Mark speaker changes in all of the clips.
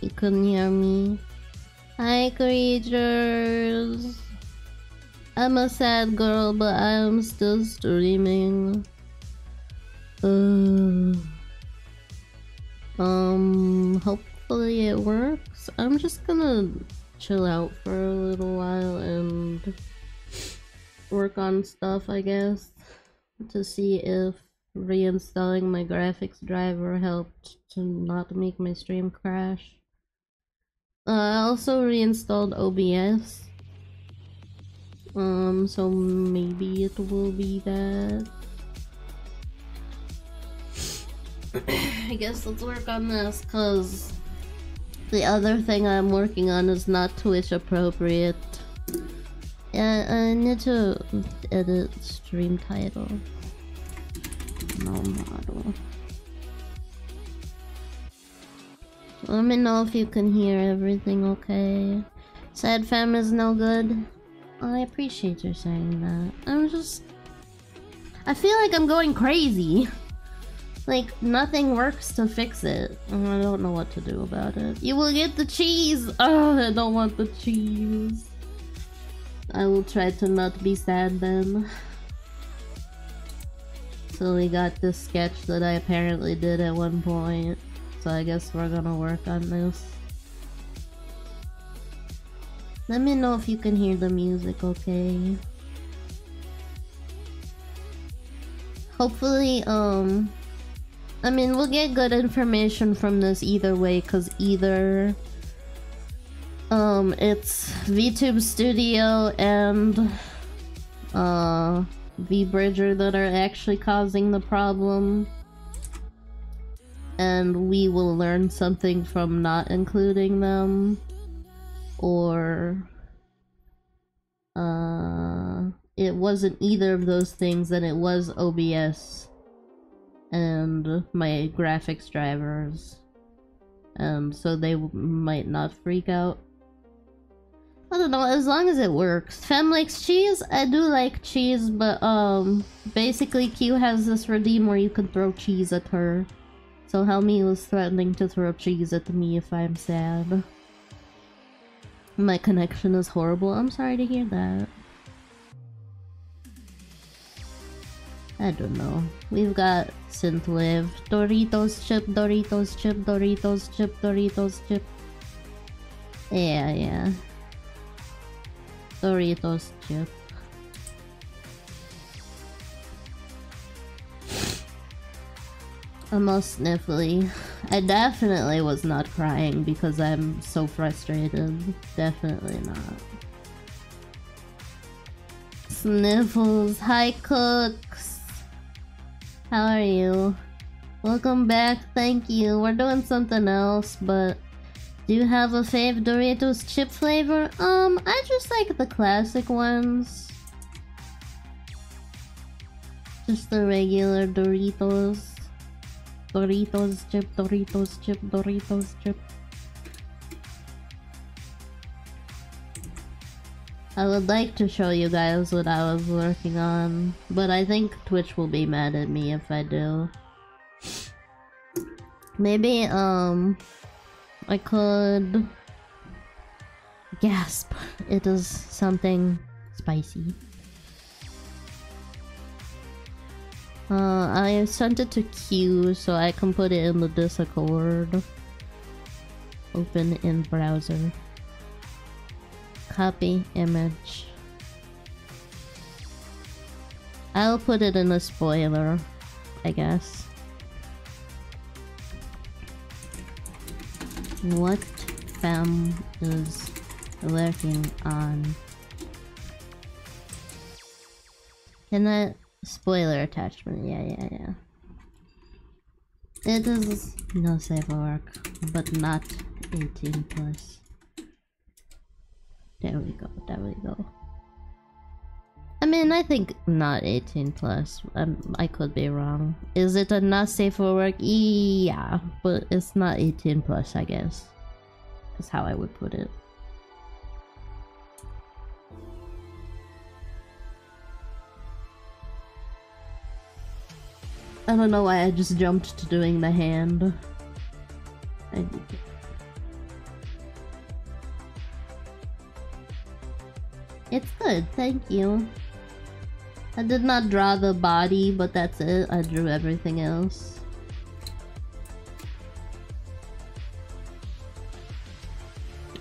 Speaker 1: You couldn't hear me. Hi, creatures. I'm a sad girl, but I'm still streaming. Hopefully it works. I'm just gonna chill out for a little while and work on stuff, I guess, to see if reinstalling my graphics driver helped to not make my stream crash. I also reinstalled OBS. So maybe it will be that. I guess let's work on this, cause the other thing I'm working on is not Twitch appropriate. Yeah, I need to edit stream title. No model. Let me know if you can hear everything okay. Sad fam is no good. I appreciate you saying that. I feel like I'm going crazy. Like, nothing works to fix it. I don't know what to do about it. You will get the cheese! Oh, I don't want the cheese. I will try to not be sad then. So we got this sketch that I apparently did at one point. So I guess we're gonna work on this. Let me know if you can hear the music okay. Hopefully, I mean, we'll get good information from this either way, cause either it's VTube Studio and VBridger that are actually causing the problem, and we will learn something from not including them, or it wasn't either of those things and it was OBS and my graphics drivers, and so they might not freak out. I don't know, as long as it works. Fem likes cheese? I do like cheese, but basically Q has this redeem where you can throw cheese at her. So Helmi was threatening to throw cheese at me if I'm sad. My connection is horrible. I'm sorry to hear that. I don't know. We've got Synthwave. Doritos chip, Doritos chip, Doritos chip, Doritos chip. Yeah. Doritos chip. I'm all sniffly. I definitely was not crying because I'm so frustrated. Definitely not. Sniffles. Hi, Cooks. How are you? Welcome back. Thank you. We're doing something else, but do you have a fave Doritos chip flavor? I just like the classic ones. Just the regular Doritos. Doritos chip, Doritos chip, Doritos chip. I would like to show you guys what I was working on, but I think Twitch will be mad at me if I do. Maybe, I could... Gasp! It is something spicy. I sent it to Q so I can put it in the Discord. Open in browser. Copy image. I'll put it in a spoiler, I guess. What fam is working on? Can that spoiler attachment? Yeah. It is no safe for work, but not 18 plus. There we go. I mean, I think not 18 plus. I could be wrong. Is it a not safe for work? Yeah, but it's not 18 plus, I guess. That's how I would put it. I don't know why I just jumped to doing the hand. It's good, thank you. I did not draw the body, but that's it. I drew everything else.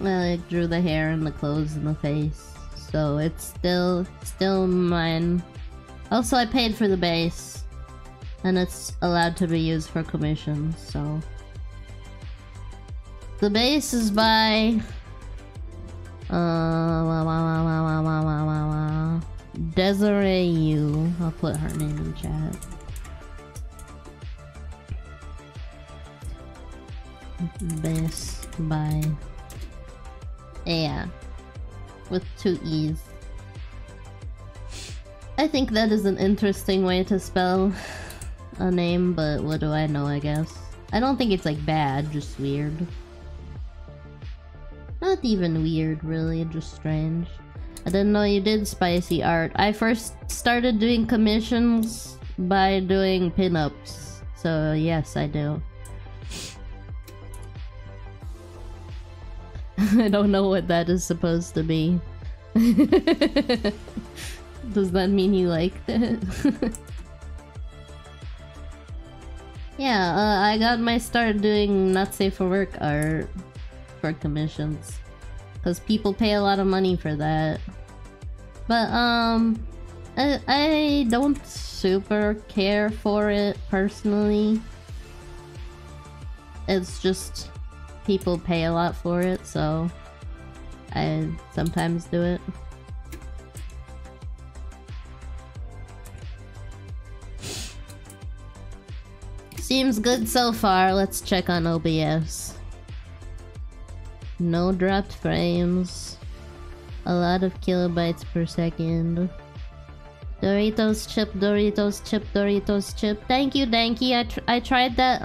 Speaker 1: I like drew the hair and the clothes and the face. So it's still mine. Also, I paid for the base. And it's allowed to be used for commissions, so... The base is by... Desiree Yu. I'll put her name in chat. Base by... Yeah. With 2 E's. I think that is an interesting way to spell a name, but what do I know, I guess. I don't think it's like bad, just weird. Not even weird, really, just strange. I didn't know you did spicy art. I first started doing commissions by doing pinups, so yes, I do. I don't know what that is supposed to be. Does that mean you liked it? Yeah, I got my start doing not safe for work art for commissions. Because people pay a lot of money for that. But, I don't super care for it, personally. It's just... people pay a lot for it, so... I sometimes do it. Seems good so far. Let's check on OBS. No dropped frames. A lot of kilobytes per second. Doritos chip, Doritos chip, Doritos chip. Thank you, Danky. I tried that,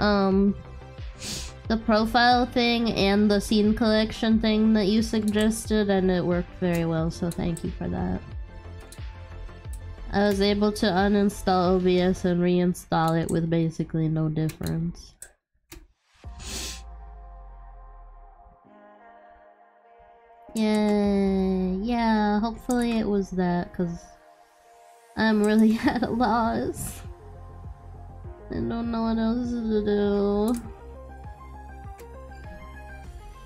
Speaker 1: the profile thing and the scene collection thing that you suggested, and it worked very well, so thank you for that. I was able to uninstall OBS and reinstall it with basically no difference. Yeah, hopefully it was that, cause I'm really at a loss. I don't know what else to do.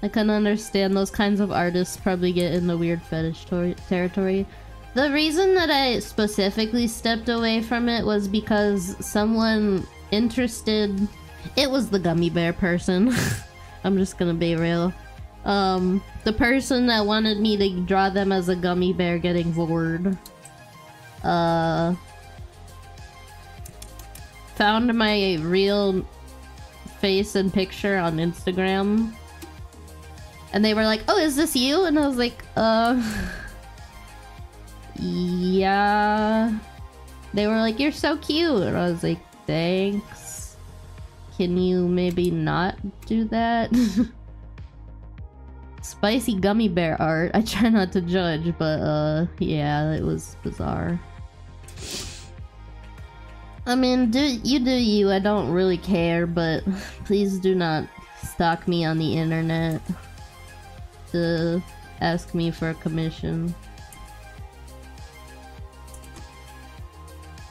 Speaker 1: I can understand those kinds of artists probably get in the weird fetish territory. The reason that I specifically stepped away from it was because someone interested... It was the gummy bear person. I'm just gonna be real. The person that wanted me to draw them as a gummy bear getting bored. Found my real face and picture on Instagram. And they were like, "Oh, is this you?" And I was like, yeah. They were like, "You're so cute." And I was like, "Thanks. Can you maybe not do that?" Spicy gummy bear art. I try not to judge, but yeah, it was bizarre. I mean, you do you. I don't really care, but please do not stalk me on the internet to ask me for a commission.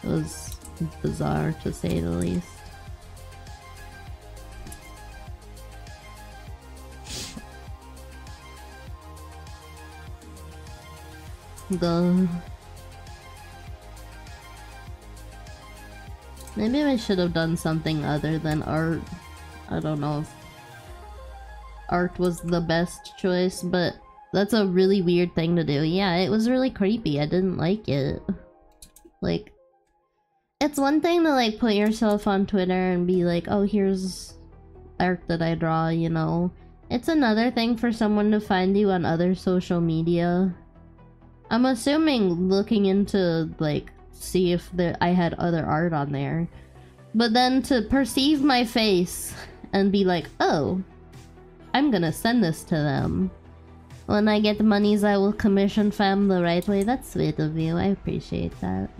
Speaker 1: It was bizarre, to say the least. Maybe I should have done something other than art. I don't know if art was the best choice, but that's a really weird thing to do. Yeah, it was really creepy. I didn't like it. Like, it's one thing to like put yourself on Twitter and be like, "Oh, here's art that I draw," you know. It's another thing for someone to find you on other social media. I'm assuming looking into like see if I had other art on there, but then to perceive my face and be like, "Oh, I'm gonna send this to them. When I get the monies, I will commission fam the right way." That's sweet of you. I appreciate that.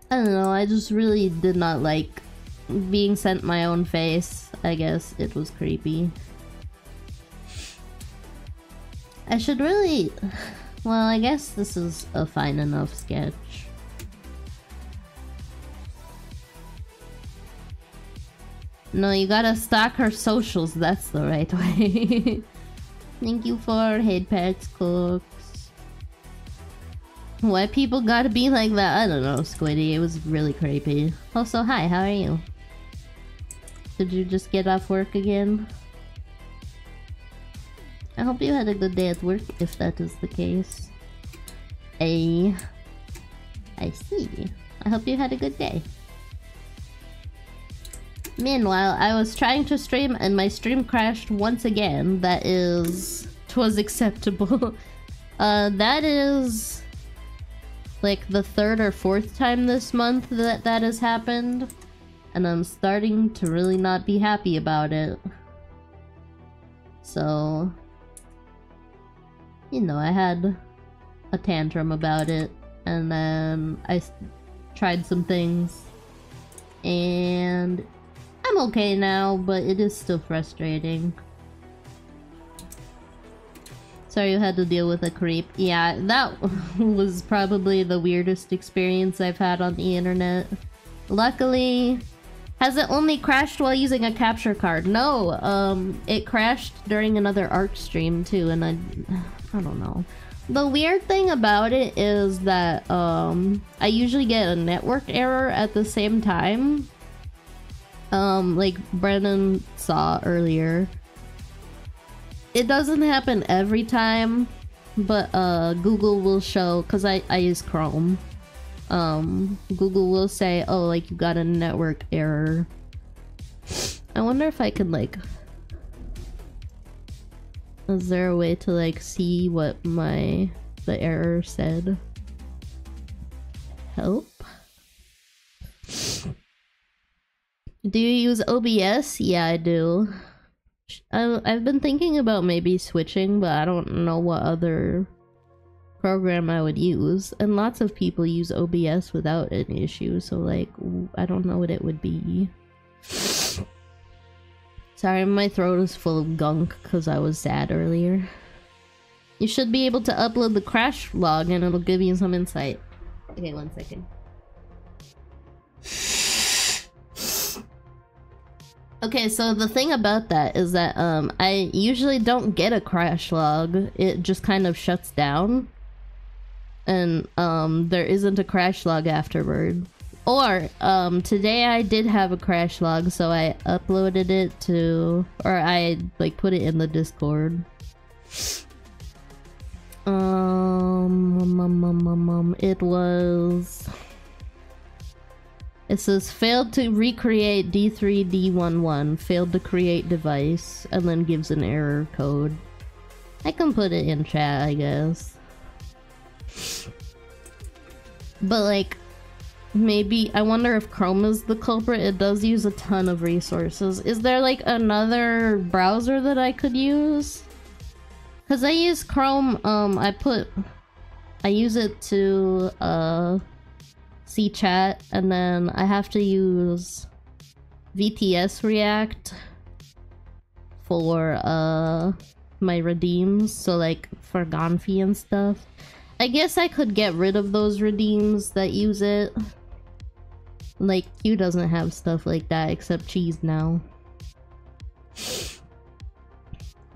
Speaker 1: I don't know, I just really did not like being sent my own face. I guess it was creepy. I should really... Well, I guess this is a fine enough sketch. No, you gotta stalk her socials, that's the right way. Thank you for head pets, cooks. Why people gotta be like that? I don't know, Squiddy. It was really creepy. Also, hi, how are you? Did you just get off work again? I hope you had a good day at work, if that is the case. I see. I hope you had a good day. Meanwhile, I was trying to stream and my stream crashed once again. That is... 'twas acceptable. That is... like the third or fourth time this month that that has happened. And I'm starting to really not be happy about it. So... you know, I had a tantrum about it. And then I tried some things. And... I'm okay now, but it is still frustrating. Sorry you had to deal with a creep. Yeah, that was probably the weirdest experience I've had on the internet. Luckily, has it only crashed while using a capture card? No, it crashed during another ARC stream too, and I don't know. The weird thing about it is that I usually get a network error at the same time. Like Brennan saw earlier. It doesn't happen every time, but Google will show, because I use Chrome. Google will say, oh, like you got a network error. I wonder if I could like... is there a way to like see what the error said? Help? Do you use OBS? Yeah, I do. I've been thinking about maybe switching, but I don't know what other program I would use. And lots of people use OBS without any issue, so like, I don't know what it would be. Sorry, my throat is full of gunk because I was sad earlier. You should be able to upload the crash log and it'll give you some insight. Okay, 1 second. Okay, so the thing about that is that I usually don't get a crash log. It just kind of shuts down. And there isn't a crash log afterward. Or today I did have a crash log, so I uploaded it to, or I like put it in the Discord. It was... It says, failed to recreate D3D11, failed to create device, and then gives an error code. I can put it in chat, I guess. But like, maybe, I wonder if Chrome is the culprit. It does use a ton of resources. Is there like another browser that I could use? Because I use Chrome, I use it to, see chat, and then I have to use VTS React for my redeems, so like for Gonfi and stuff. I guess I could get rid of those redeems that use it. Like, Q doesn't have stuff like that except cheese now.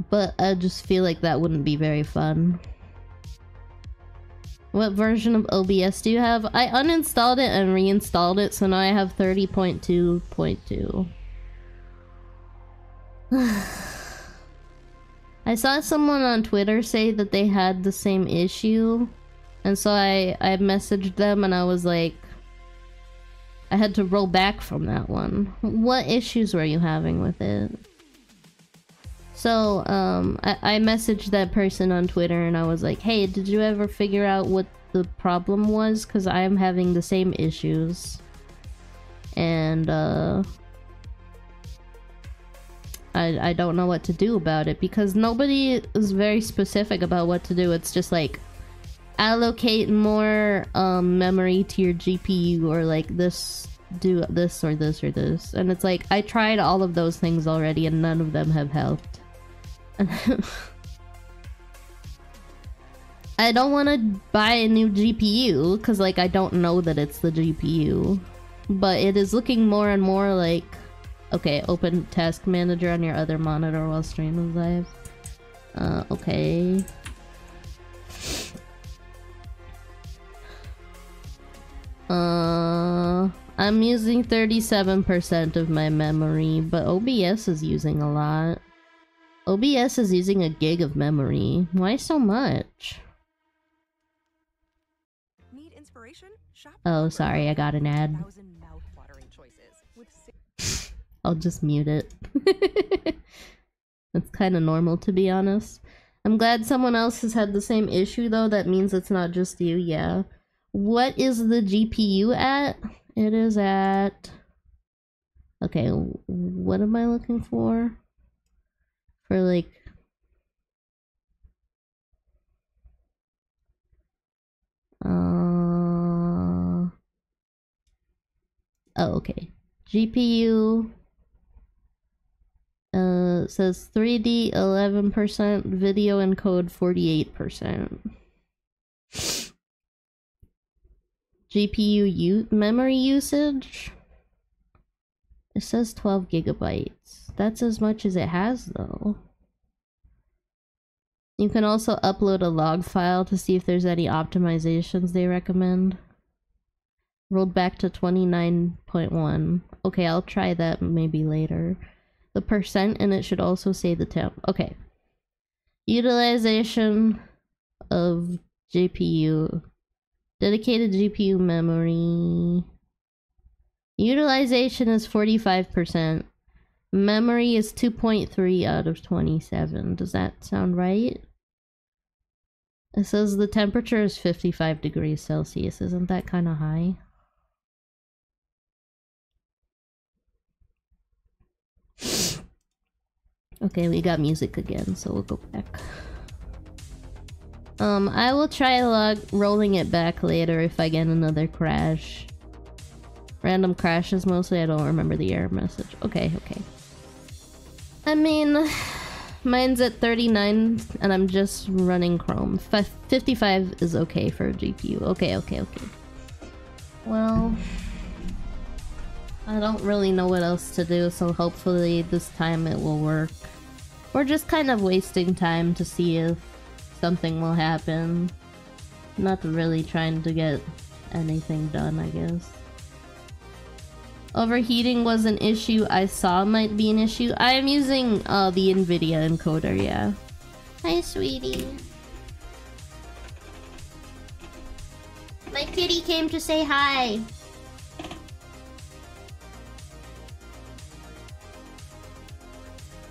Speaker 1: But I just feel like that wouldn't be very fun. What version of OBS do you have? I uninstalled it and reinstalled it, so now I have 30.2.2. I saw someone on Twitter say that they had the same issue, and so I messaged them and I was like, I had to roll back from that one. What issues were you having with it? So, I messaged that person on Twitter and I was like, hey, did you ever figure out what the problem was? Because I'm having the same issues. And, I don't know what to do about it because nobody is very specific about what to do. It's just like, allocate more, memory to your GPU, or like this, do this or this or this. And it's like, I tried all of those things already and none of them have helped. I don't want to buy a new GPU because, like, I don't know that it's the GPU. But it is looking more and more like... Okay, open task manager on your other monitor while streaming live. Okay. I'm using 37% of my memory, but OBS is using a lot. OBS is using a gig of memory. Why so much?
Speaker 2: Need inspiration? Shop
Speaker 1: Oh, sorry, I got an ad. I'll just mute it. That's kind of normal, to be honest. I'm glad someone else has had the same issue, though. That means it's not just you, yeah. What is the GPU at? It is at... Okay, what am I looking for? For, like... Oh, okay. GPU... says 3D 11%, video encode 48%. GPU memory usage? It says 12 gigabytes. That's as much as it has, though. You can also upload a log file to see if there's any optimizations they recommend. Rolled back to 29.1. Okay, I'll try that maybe later. The percent, and it should also say the temp. Okay. Utilization of GPU. Dedicated GPU memory. Utilization is 45%. Memory is 2.3 out of 27. Does that sound right? It says the temperature is 55 degrees Celsius. Isn't that kind of high? Okay, we got music again, so we'll go back. I will try rolling it back later if I get another crash. Random crashes mostly, I don't remember the error message. Okay, okay. I mean, mine's at 39 and I'm just running Chrome. 55 is okay for a GPU. Okay, okay, okay. Well, I don't really know what else to do, so hopefully this time it will work. We're just kind of wasting time to see if something will happen. Not really trying to get anything done, I guess. Overheating was an issue I saw might be an issue. I am using the NVIDIA encoder, yeah. Hi, sweetie. My kitty came to say hi.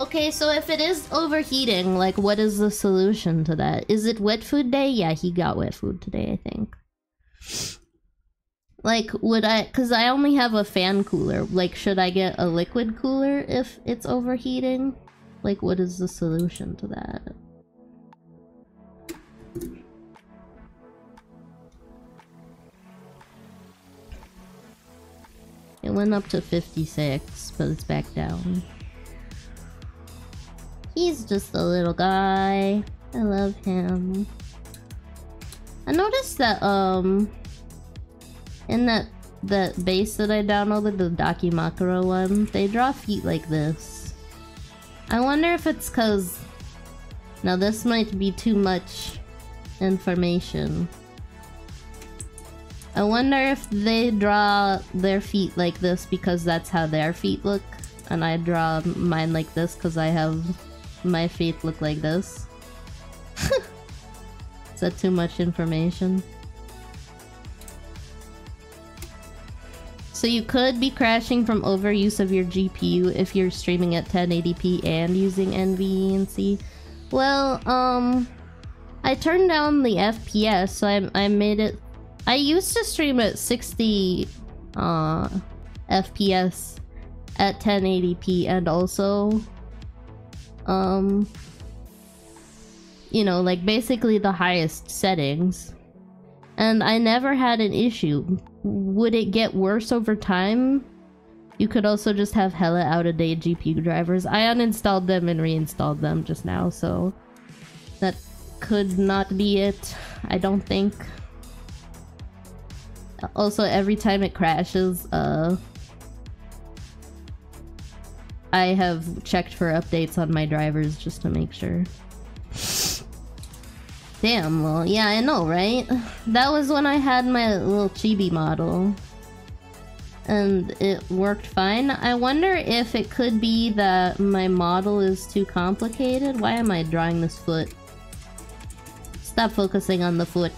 Speaker 1: Okay, so if it is overheating, like, what is the solution to that? Is it wet food day? Yeah, he got wet food today, I think. Like, would I... Because I only have a fan cooler. Like, should I get a liquid cooler if it's overheating? Like, what is the solution to that? It went up to 56, but it's back down. He's just a little guy. I love him. I noticed that, in that base that I downloaded, the Dakimakura one, they draw feet like this. I wonder if it's cause... Now this might be too much information. I wonder if they draw their feet like this because that's how their feet look, and I draw mine like this because I have my feet look like this. Is that too much information? So you could be crashing from overuse of your GPU if you're streaming at 1080p and using NVENC. Well, I turned down the FPS, so I made it... I used to stream at 60 FPS at 1080p and also you know, like basically the highest settings, and I never had an issue. Would it get worse over time? You could also just have hella out-of-date GPU drivers. I uninstalled them and reinstalled them just now, so that could not be it. I don't think. Also, every time it crashes, I have checked for updates on my drivers just to make sure. Damn, well, yeah, I know, right? That was when I had my little chibi model. And it worked fine. I wonder if it could be that my model is too complicated. Why am I drawing this foot? Stop focusing on the foot.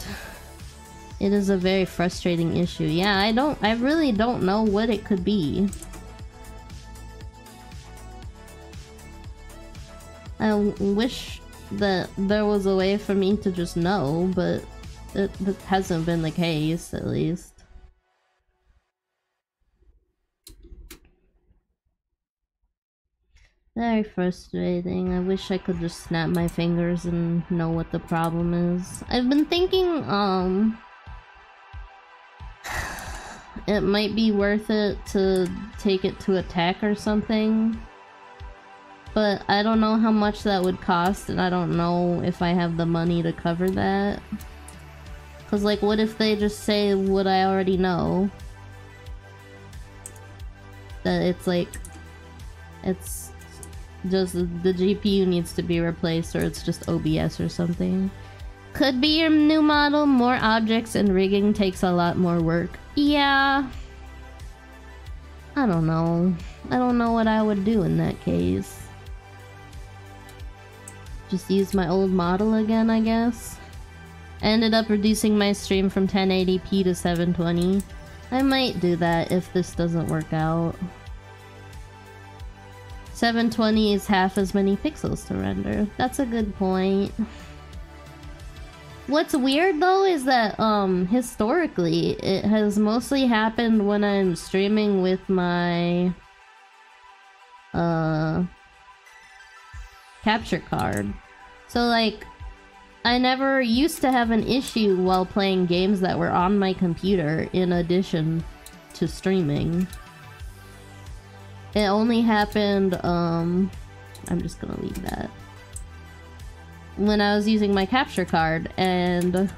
Speaker 1: It is a very frustrating issue. Yeah, I really don't know what it could be. I wish that there was a way for me to just know, but it hasn't been the case, at least. Very frustrating. I wish I could just snap my fingers and know what the problem is. I've been thinking, it might be worth it to take it to a tech or something. But I don't know how much that would cost, and I don't know if I have the money to cover that. Cause like, what if they just say what I already know? That it's like, it's just the GPU needs to be replaced, or it's just OBS or something. Could be your new model. More objects and rigging takes a lot more work. Yeah. I don't know. I don't know what I would do in that case. Just use my old model again, I guess. I ended up reducing my stream from 1080p to 720. I might do that if this doesn't work out. 720 is half as many pixels to render. That's a good point. What's weird though is that historically it has mostly happened when I'm streaming with my capture card. So like, I never used to have an issue while playing games that were on my computer in addition to streaming. It only happened, I'm just gonna leave that, when I was using my capture card, and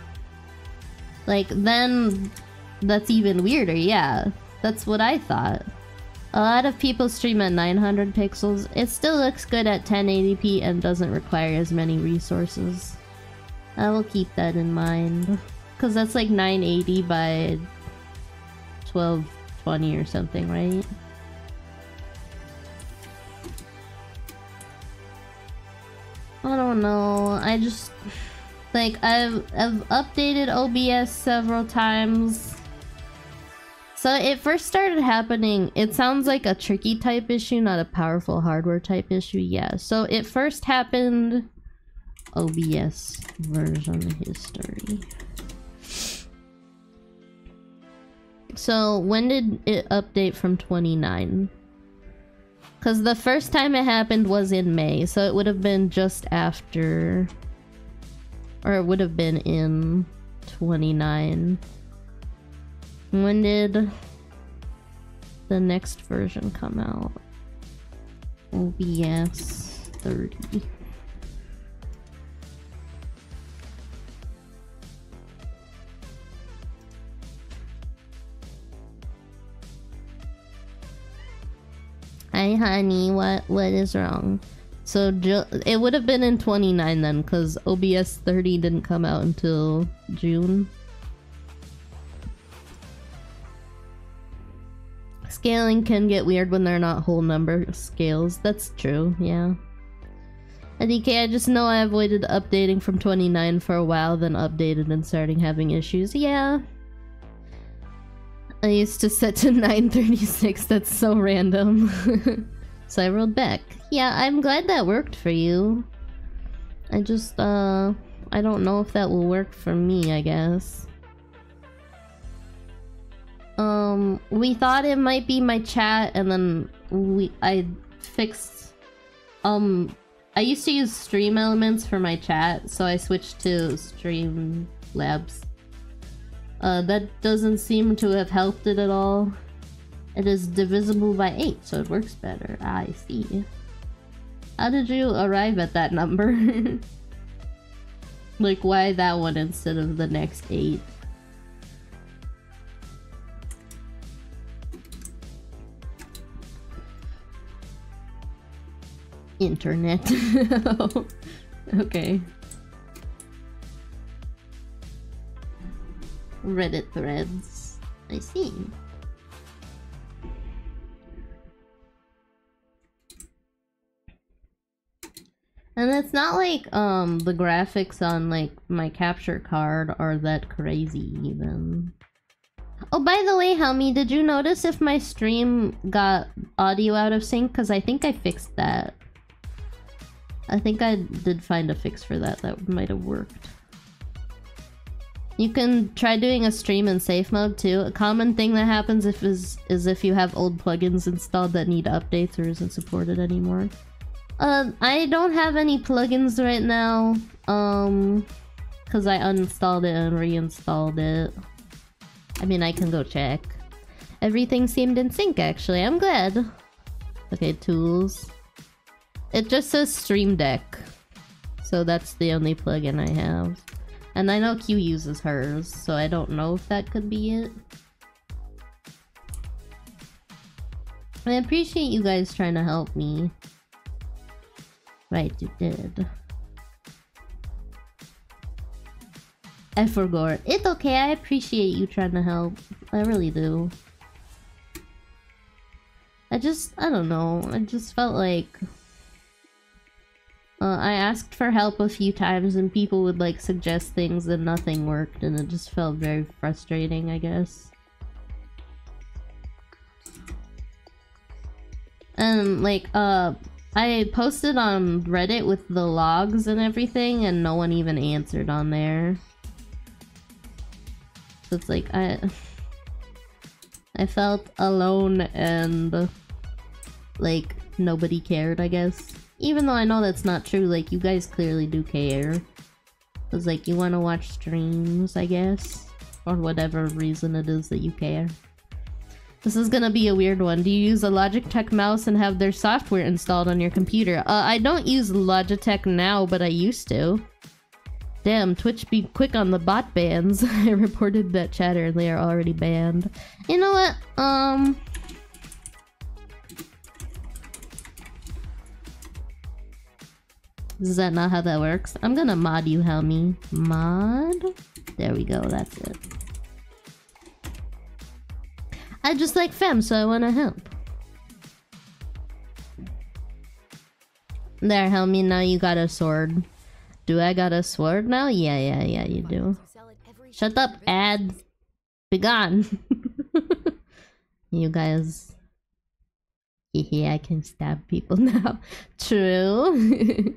Speaker 1: like, then that's even weirder. Yeah, that's what I thought. A lot of people stream at 900 pixels. It still looks good at 1080p and doesn't require as many resources. I will keep that in mind, because that's like 980 by 1220 or something, right? I don't know. I just like I've updated OBS several times. So it first started happening. It sounds like a tricky type issue, not a powerful hardware type issue. Yeah. So it first happened. OBS version history. So when did it update from 29? Because the first time it happened was in May, so it would have been just after, or it would have been in 29. When did the next version come out? OBS 30. Hi honey, what is wrong? So it would have been in 29 then, because OBS 30 didn't come out until June. Scaling can get weird when they're not whole number scales. That's true, yeah. DK, I just know I avoided updating from 29 for a while, then updated and starting having issues. Yeah. I used to set to 936, that's so random. So I rolled back. Yeah, I'm glad that worked for you. I just, I don't know if that will work for me, I guess. We thought it might be my chat, and then I fixed, I used to use Stream Elements for my chat, so I switched to Streamlabs. That doesn't seem to have helped it at all. It is divisible by 8, so it works better. I see. How did you arrive at that number? Like, why that one instead of the next 8? Internet. Okay. Reddit threads. I see. And it's not like the graphics on like my capture card are that crazy even. Oh, by the way, Helmy, did you notice if my stream got audio out of sync? Because I think I fixed that. I think I did find a fix for that. That might have worked. You can try doing a stream in safe mode too. A common thing that happens is if you have old plugins installed that need updates or isn't supported anymore. I don't have any plugins right now, because I uninstalled it and reinstalled it. I mean, I can go check. Everything seemed in sync, actually. I'm glad. Okay, tools. It just says Stream Deck, so that's the only plugin I have. And I know Q uses hers, so I don't know if that could be it. I appreciate you guys trying to help me. Right, you did. I forgot. It's okay, I appreciate you trying to help. I really do. I don't know. I just felt like... I asked for help a few times and people would like suggest things and nothing worked, and it just felt very frustrating, I guess. And like, I posted on Reddit with the logs and everything, and no one even answered on there. So it's like, I felt alone and like nobody cared, I guess. Even though I know that's not true, like you guys clearly do care. Cause like you want to watch streams, I guess. Or whatever reason it is that you care. This is gonna be a weird one. Do you use a Logitech mouse and have their software installed on your computer? I don't use Logitech now, but I used to. Damn, Twitch be quick on the bot bans. I reported that chatter and they are already banned. You know what? Is that not how that works? I'm gonna mod you, Helmy. Mod? There we go, that's it. I just like fem, so I wanna help. There, Helmy, now you got a sword. Do I got a sword now? Yeah, you do. Shut up, ad. Be gone. You guys. Hehe, I can stab people now. True.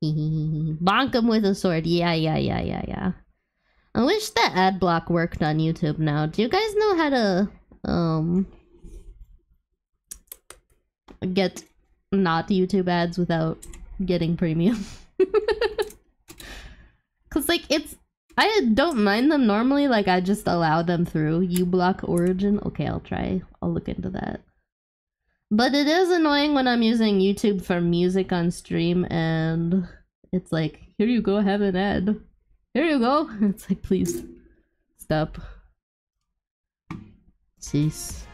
Speaker 1: Bonk him with a sword. Yeah. I wish that ad block worked on YouTube now. Do you guys know how to get not YouTube ads without getting premium? Cause like I don't mind them normally, like I just allow them through uBlock Origin. Okay, I'll look into that. But it is annoying when I'm using YouTube for music on stream and it's like, here you go, have an ad. Here you go. It's like, please stop. Cease.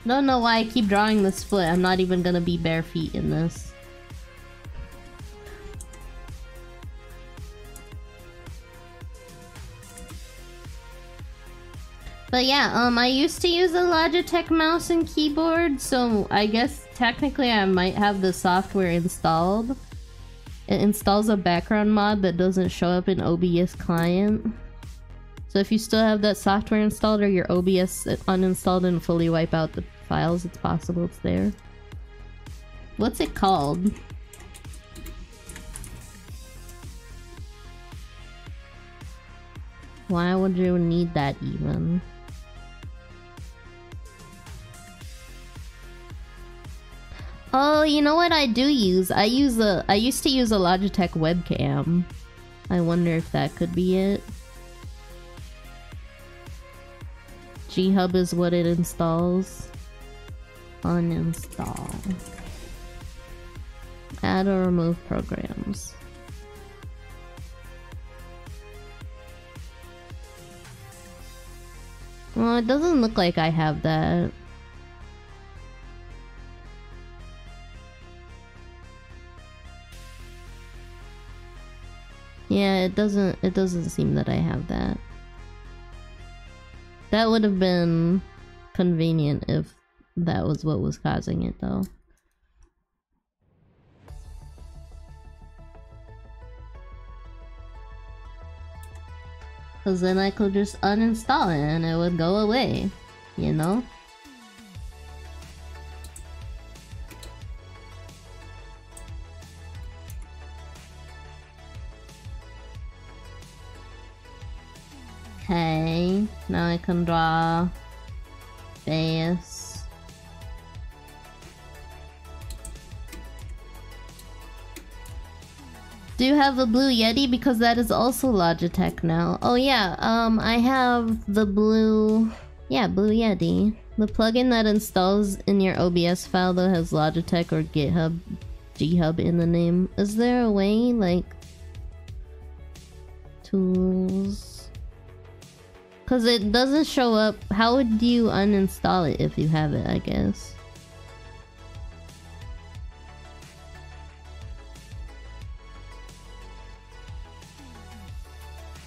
Speaker 1: Don't know why I keep drawing this foot. I'm not even gonna be bare feet in this. But yeah, I used to use a Logitech mouse and keyboard, so I guess technically I might have the software installed. It installs a background mod that doesn't show up in OBS client. So if you still have that software installed or your OBS uninstalled and fully wipe out the files, it's possible it's there. What's it called? Why would you need that even? Oh, you know what I do use? I used to use a Logitech webcam. I wonder if that could be it. G-Hub is what it installs. Uninstall. Add or remove programs. Well, it doesn't look like I have that. Yeah, it doesn't seem that I have that. That would have been convenient if that was what was causing it, though. Cause then I could just uninstall it and it would go away, you know? Okay, now I can draw face. Do you have a Blue Yeti? Because that is also Logitech now. Oh yeah, I have the Blue... Yeah, Blue Yeti. The plugin that installs in your OBS file that has Logitech or GitHub, G-Hub in the name. Is there a way, like... Tools... Cause it doesn't show up. How would you uninstall it if you have it, I guess?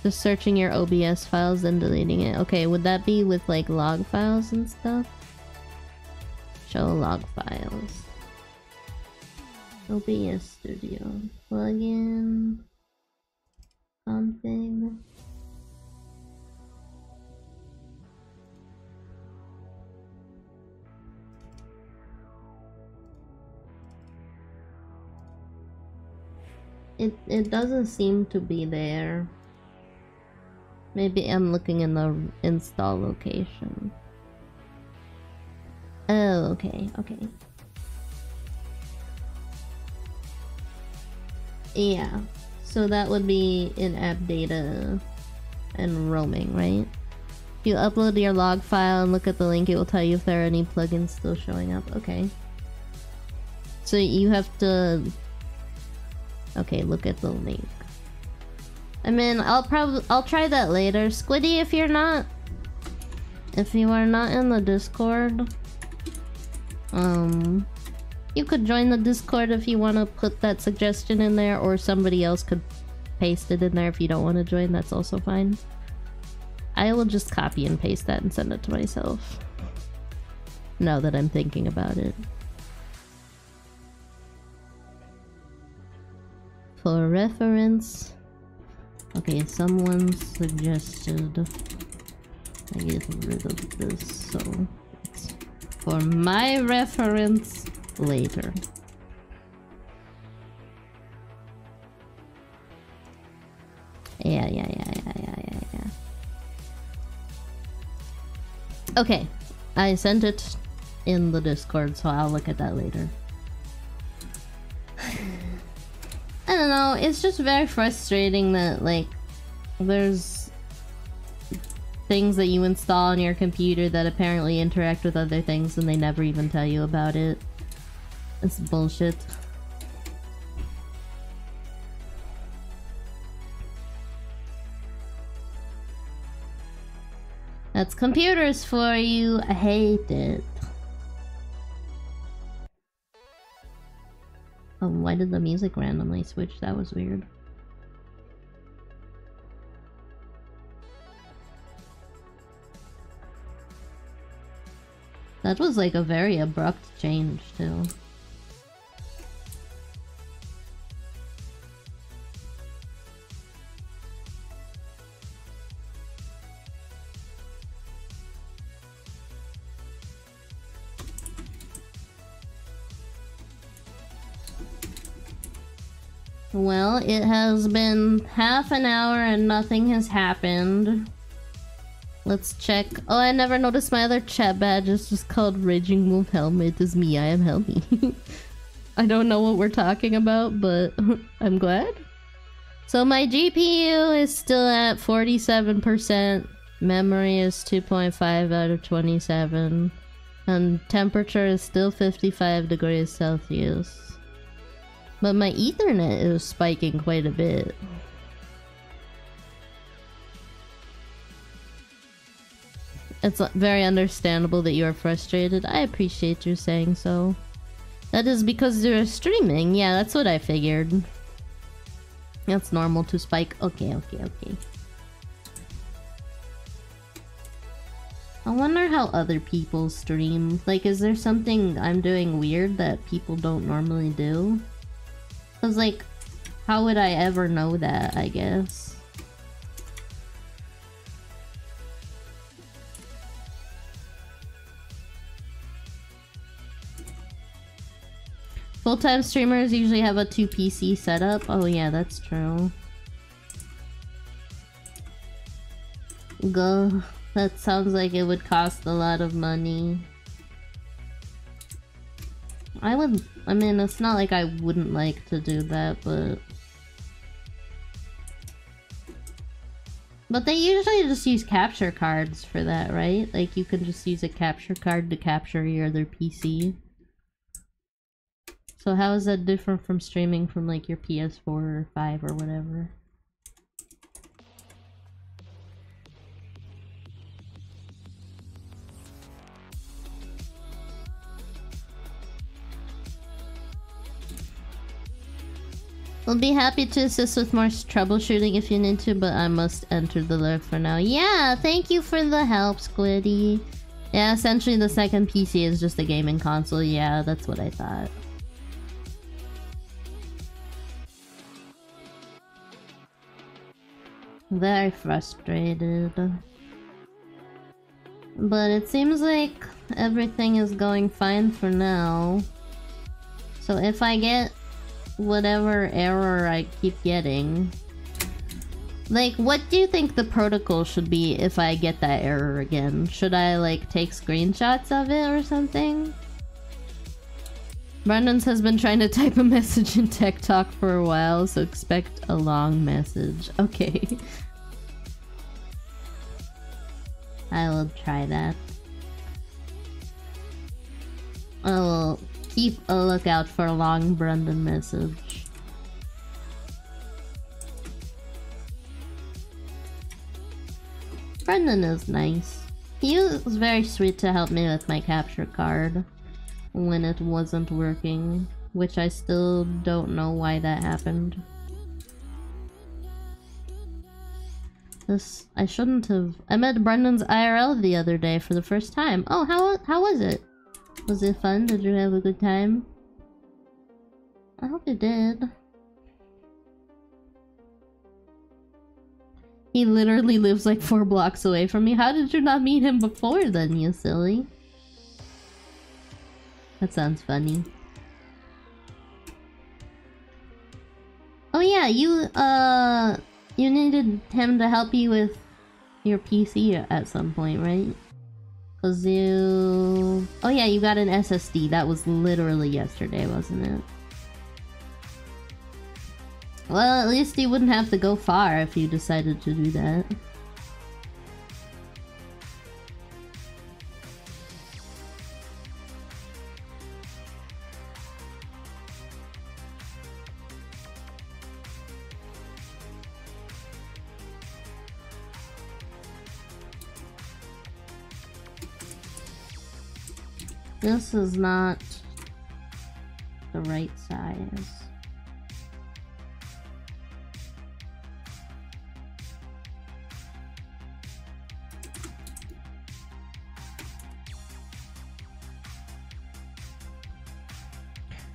Speaker 1: Just searching your OBS files and deleting it. Okay, would that be with like log files and stuff? Show log files. OBS Studio. Plugin. Config. It doesn't seem to be there. Maybe I'm looking in the install location. Oh, okay, okay. Yeah, so that would be in-app data and roaming, right? If you upload your log file and look at the link, it will tell you if there are any plugins still showing up. Okay. So you have to... Okay, look at the link. I mean, I'll try that later. Squiddy, if you are not in the Discord, you could join the Discord if you want to put that suggestion in there, or somebody else could paste it in there if you don't want to join. That's also fine. I will just copy and paste that and send it to myself. Now that I'm thinking about it. For reference, okay, someone suggested I get rid of this, so it's for my reference later. Yeah. Okay, I sent it in the Discord, so I'll look at that later. I don't know, it's just very frustrating that, like, there's things that you install on your computer that apparently interact with other things and they never even tell you about it. It's bullshit. That's computers for you. I hate it. Oh, why did the music randomly switch? That was weird. That was like a very abrupt change, too. Well, it has been half an hour and nothing has happened. Let's check. Oh, I never noticed my other chat badge is just called Raging Wolf Helmet. It's me, I am Helmy. I don't know what we're talking about, but I'm glad. So my GPU is still at 47%. Memory is 2.5 out of 27. And temperature is still 55 degrees Celsius. But my Ethernet is spiking quite a bit. It's very understandable that you are frustrated. I appreciate you saying so. That is because you're streaming. Yeah, that's what I figured. That's normal to spike. Okay. I wonder how other people stream. Like, is there something I'm doing weird that people don't normally do? Cause like, how would I ever know that, I guess? Full-time streamers usually have a 2 PC setup. Oh yeah, that's true. Go. That sounds like it would cost a lot of money. I mean, it's not like I wouldn't like to do that, but... But they usually just use capture cards for that, right? Like, you can just use a capture card to capture your other PC. So how is that different from streaming from like your PS4 or 5 or whatever? We'll be happy to assist with more troubleshooting if you need to, but I must enter the lurk for now. Yeah, thank you for the help, Squiddy. Yeah, essentially the second PC is just a gaming console. Yeah, that's what I thought. Very frustrated. But it seems like everything is going fine for now. So if I get whatever error I keep getting... Like, what do you think the protocol should be if I get that error again? Should I, like, take screenshots of it or something? Brendan's has been trying to type a message in Tech Talk for a while, so expect a long message. Okay. I will try that. I will keep a lookout for a long Brendan message. Brendan is nice. He was very sweet to help me with my capture card when it wasn't working, which I still don't know why that happened. I shouldn't have. I met Brendan's IRL the other day for the first time. Oh, how was it? Was it fun? Did you have a good time? I hope you did. He literally lives like 4 blocks away from me. How did you not meet him before then, you silly? That sounds funny. Oh yeah, you needed him to help you with your PC at some point, right? Cause you... Oh yeah, you got an SSD. That was literally yesterday, wasn't it? Well, at least you wouldn't have to go far if you decided to do that. This is not the right size.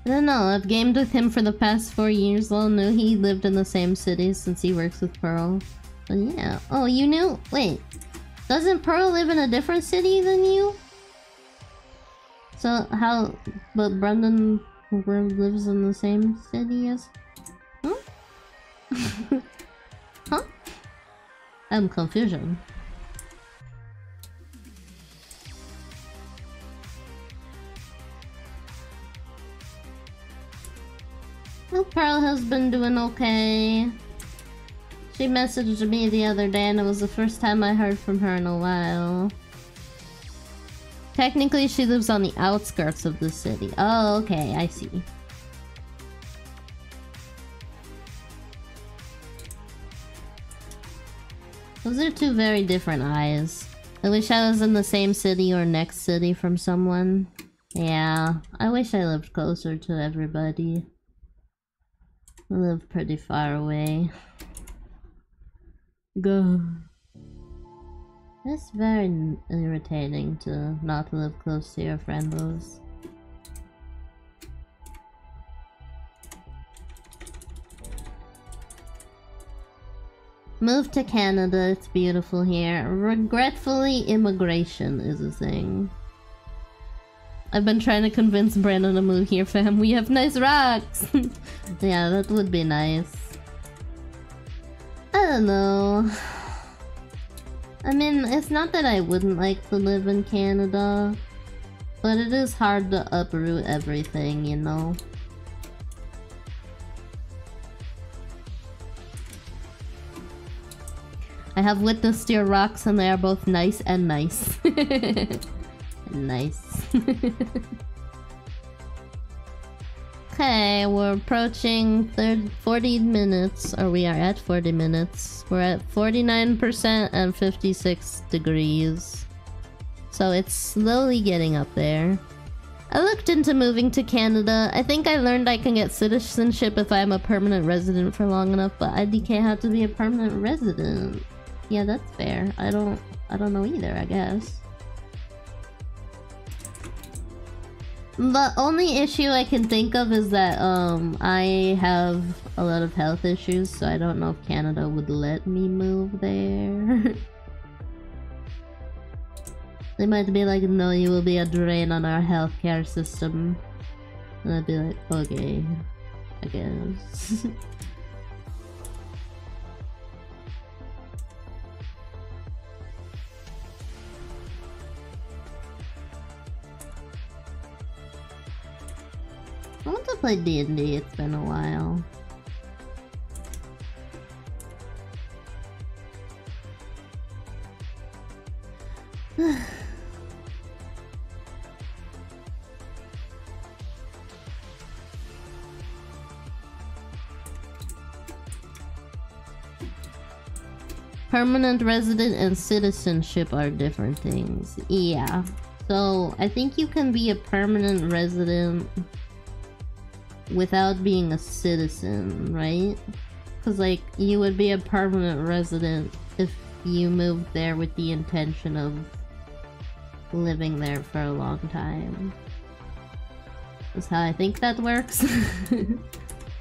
Speaker 1: I don't know, I've gamed with him for the past 4 years. Well, knew he lived in the same city since he works with Pearl. But yeah. Oh, you knew? Wait. Doesn't Pearl live in a different city than you? So how... But Brendan lives in the same city as... Huh? Huh? I'm confusion. Well, Pearl has been doing okay. She messaged me the other day and it was the first time I heard from her in a while. Technically, she lives on the outskirts of the city. Oh, okay, I see. Those are two very different eyes. I wish I was in the same city or next city from someone. Yeah, I wish I lived closer to everybody. I live pretty far away. Go. It's very irritating to not live close to your friendos. Moved to Canada, it's beautiful here. Regretfully, immigration is a thing. I've been trying to convince Brandon to move here, fam. We have nice rocks! Yeah, that would be nice. I don't know. I mean, it's not that I wouldn't like to live in Canada, but it is hard to uproot everything, you know? I have witnessed your rocks and they are both nice and nice. Nice. Okay, we're approaching 40 minutes, or we are at 40 minutes. We're at 49% and 56 degrees. So it's slowly getting up there. I looked into moving to Canada. I think I learned I can get citizenship if I'm a permanent resident for long enough, but IDK have to be a permanent resident. Yeah, that's fair. I don't know either, I guess. The only issue I can think of is that I have a lot of health issues, so I don't know if Canada would let me move there. They might be like, no, you will be a drain on our healthcare system. And I'd be like, okay, I guess. I want to play D&D, it's been a while. Permanent resident and citizenship are different things. Yeah. So, I think you can be a permanent resident without being a citizen, right? Because, like, you would be a permanent resident if you moved there with the intention of living there for a long time. That's how I think that works.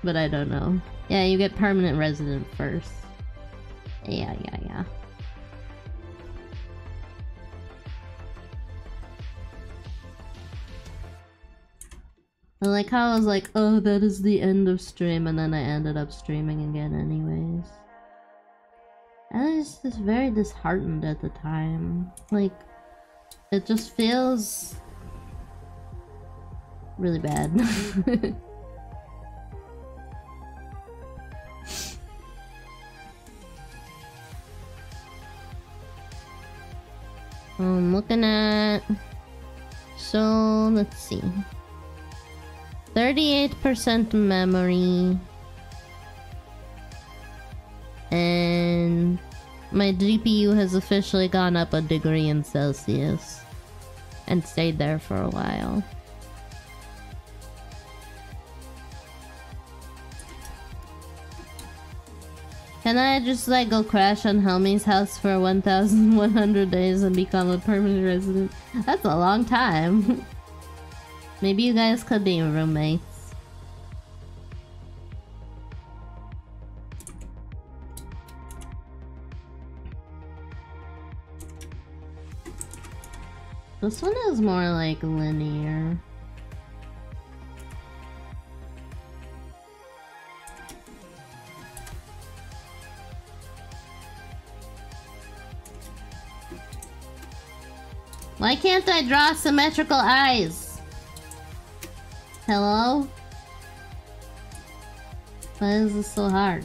Speaker 1: But I don't know. Yeah, you get permanent resident first. Yeah. I like how I was like, oh, that is the end of stream, and then I ended up streaming again anyways. I was just very disheartened at the time. Like, it just feels really bad. I'm looking at... So, let's see. 38% memory. And my GPU has officially gone up a degree in Celsius. And stayed there for a while. Can I just like go crash on Helmi's house for 1,100 days and become a permanent resident? That's a long time. Maybe you guys could be roommates. This one is more like linear. Why can't I draw symmetrical eyes? Hello? Why is this so hard?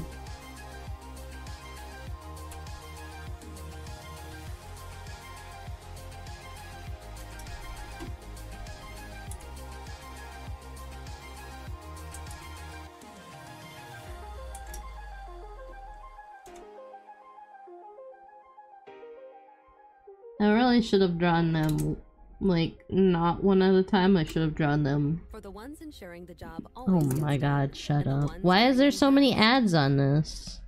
Speaker 1: probably should have drawn them, like, not one at a time. I should have drawn them.
Speaker 3: For the ones ensuring the job
Speaker 1: Oh
Speaker 3: always gets
Speaker 1: my
Speaker 3: done,
Speaker 1: god, shut
Speaker 3: and the
Speaker 1: up.
Speaker 3: ones
Speaker 1: Why is there
Speaker 3: bringing
Speaker 1: so many
Speaker 3: happiness.
Speaker 1: ads on this?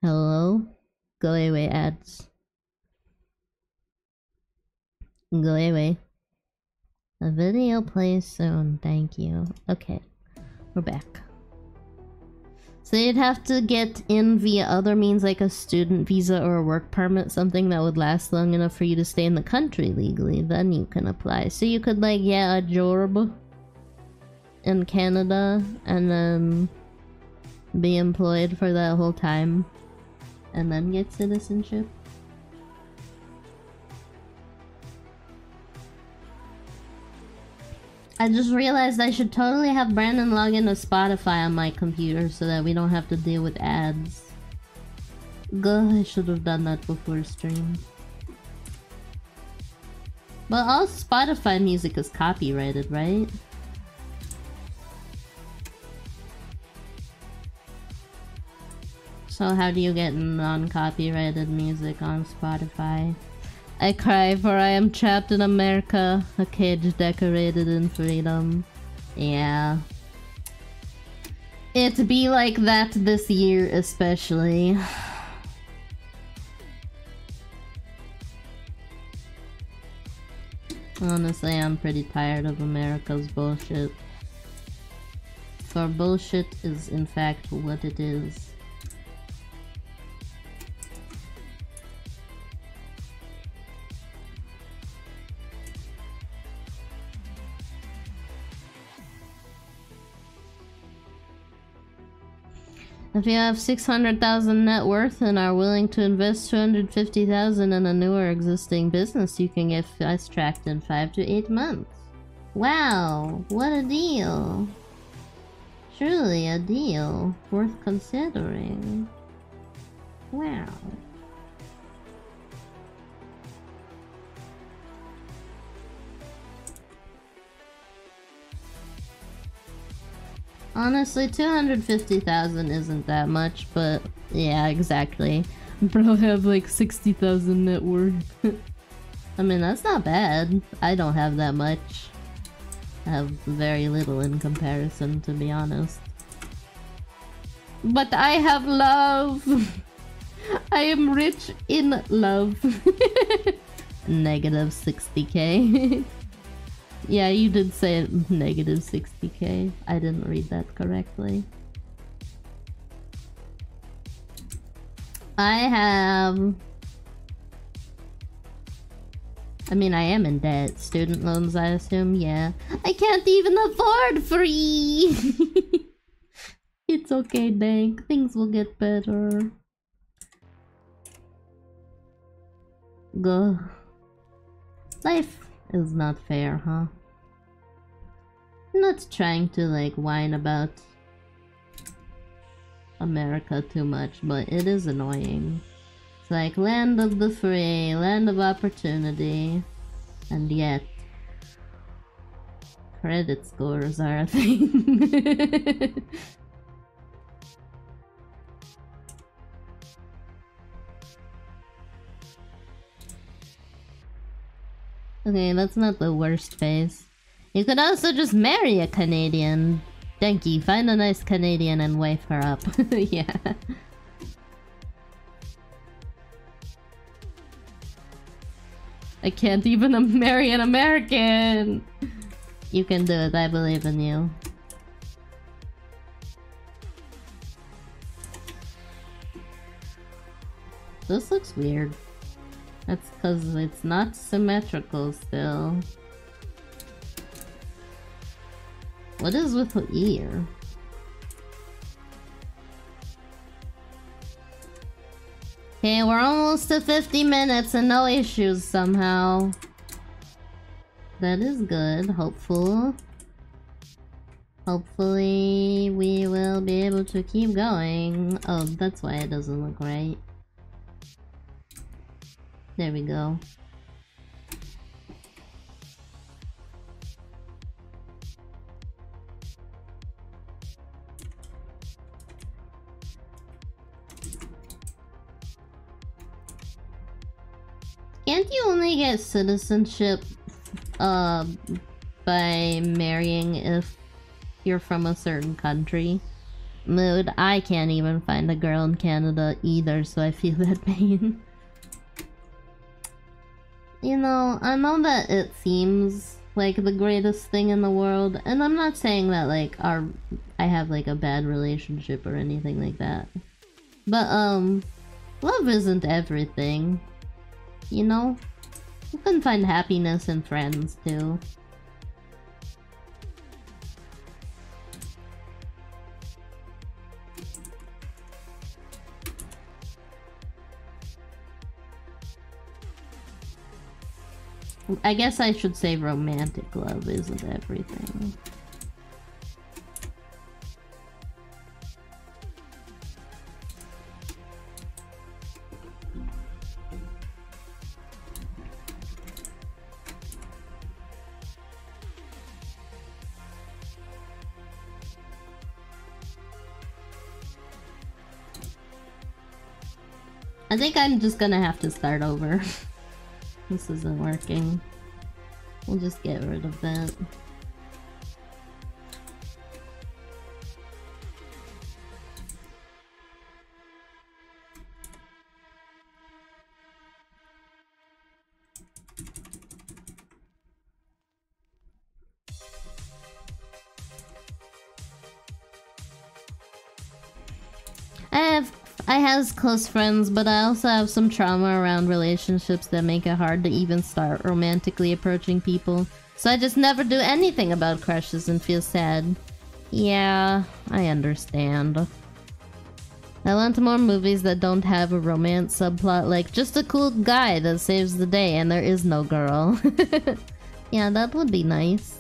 Speaker 1: Hello? Go away, ads. Go away. A video plays soon, thank you. Okay, we're back. So you'd have to get in via other means like a student visa or a work permit, something that would last long enough for you to stay in the country legally. Then you can apply. So you could like get a job in Canada and then be employed for that whole time and then get citizenship. I just realized I should totally have Brandon log into Spotify on my computer so that we don't have to deal with ads. Gah, I should have done that before stream. But all Spotify music is copyrighted, right? So how do you get non-copyrighted music on Spotify? I cry for I am trapped in America, a cage decorated in freedom. Yeah. It be like that this year especially. Honestly, I'm pretty tired of America's bullshit. For bullshit is in fact what it is. If you have 600,000 net worth and are willing to invest 250,000 in a newer existing business, you can get fast-tracked in 5 to 8 months. Wow, what a deal. Truly a deal worth considering. Wow. Honestly, 250,000 isn't that much, but yeah, exactly. Bro, have like 60,000 net worth. I mean, that's not bad. I don't have that much. I have very little in comparison, to be honest. But I have love! I am rich in love. Negative 60k. Yeah, you did say negative 60k. I didn't read that correctly. I have... I mean, I am in debt. Student loans, I assume, yeah. I can't even afford free! It's okay, Dank. Things will get better. Go. Life is not fair, huh? I'm not trying to like whine about America too much, but it is annoying. It's like land of the free, land of opportunity, and yet credit scores are a thing. Okay, that's not the worst face. You could also just marry a Canadian. Denki, find a nice Canadian and wife her up. Yeah. I can't even marry an American! You can do it, I believe in you. This looks weird. That's because it's not symmetrical still. What is with the ear? Okay, we're almost to 50 minutes and no issues somehow. That is good, hopeful. Hopefully we will be able to keep going. Oh, that's why it doesn't look right. There we go. Can't you only get citizenship by marrying if you're from a certain country? Mood, I can't even find a girl in Canada either, so I feel that pain. You know, I know that it seems like the greatest thing in the world, and I'm not saying that like I have like a bad relationship or anything like that. But love isn't everything. You know? You can find happiness in friends too. I guess I should say romantic love isn't everything. I think I'm just gonna have to start over. This isn't working. We'll just get rid of that. I have close friends, but I also have some trauma around relationships that make it hard to even start romantically approaching people. So I just never do anything about crushes and feel sad. Yeah, I understand. I want more movies that don't have a romance subplot, like just a cool guy that saves the day and there is no girl. Yeah, that would be nice.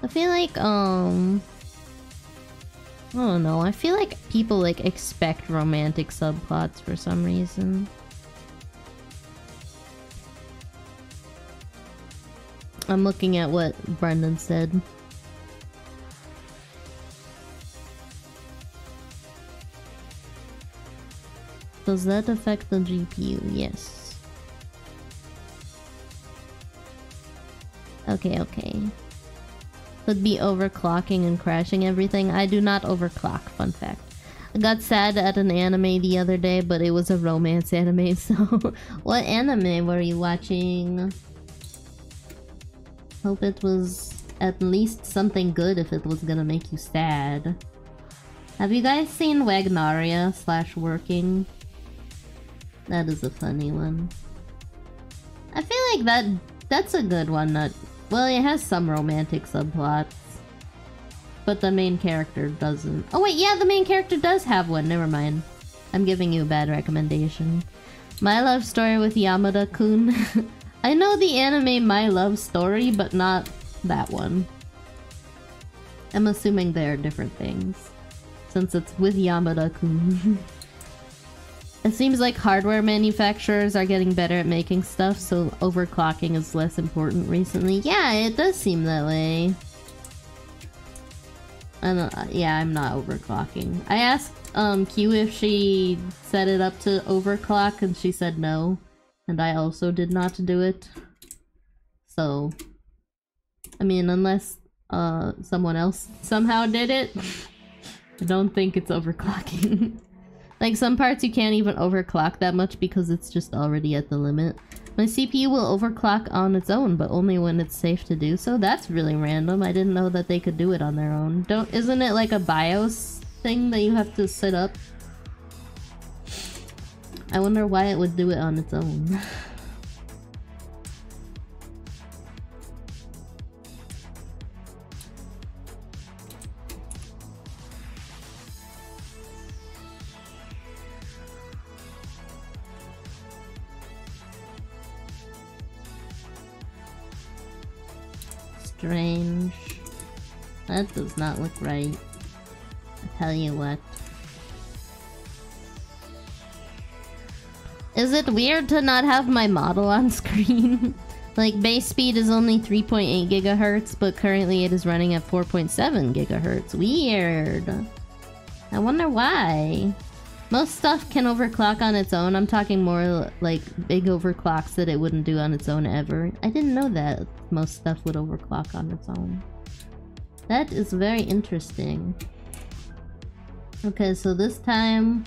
Speaker 1: I feel like, I don't know, I feel like people like expect romantic subplots for some reason. I'm looking at what Brendan said. Does that affect the GPU? Yes. Okay. Could be overclocking and crashing everything. I do not overclock, fun fact. I got sad at an anime the other day, but it was a romance anime, so... What anime were you watching? Hope it was at least something good if it was gonna make you sad. Have you guys seen Wagnaria/Working? That is a funny one. I feel like that's a good one. Well, it has some romantic subplots, but the main character doesn't. Oh wait, yeah, the main character does have one. Never mind. I'm giving you a bad recommendation. My Love Story with Yamada-kun. I know the anime My Love Story, but not that one. I'm assuming they're different things, since it's with Yamada-kun. It seems like hardware manufacturers are getting better at making stuff, so overclocking is less important recently. Yeah, it does seem that way. Yeah, I'm not overclocking. I asked Q if she set it up to overclock, and she said no. And I also did not do it. So, I mean, unless someone else somehow did it, I don't think it's overclocking. Like, some parts you can't even overclock that much because it's just already at the limit. My CPU will overclock on its own, but only when it's safe to do so. That's really random. I didn't know that they could do it on their own. Isn't it like a BIOS thing that you have to set up? I wonder why it would do it on its own. Strange. That does not look right. I tell you what. Is it weird to not have my model on screen? Like, base speed is only 3.8 gigahertz, but currently it is running at 4.7 gigahertz. Weird. I wonder why. Most stuff can overclock on its own. I'm talking more like big overclocks that it wouldn't do on its own ever. I didn't know that most stuff would overclock on its own. That is very interesting. Okay, so this time...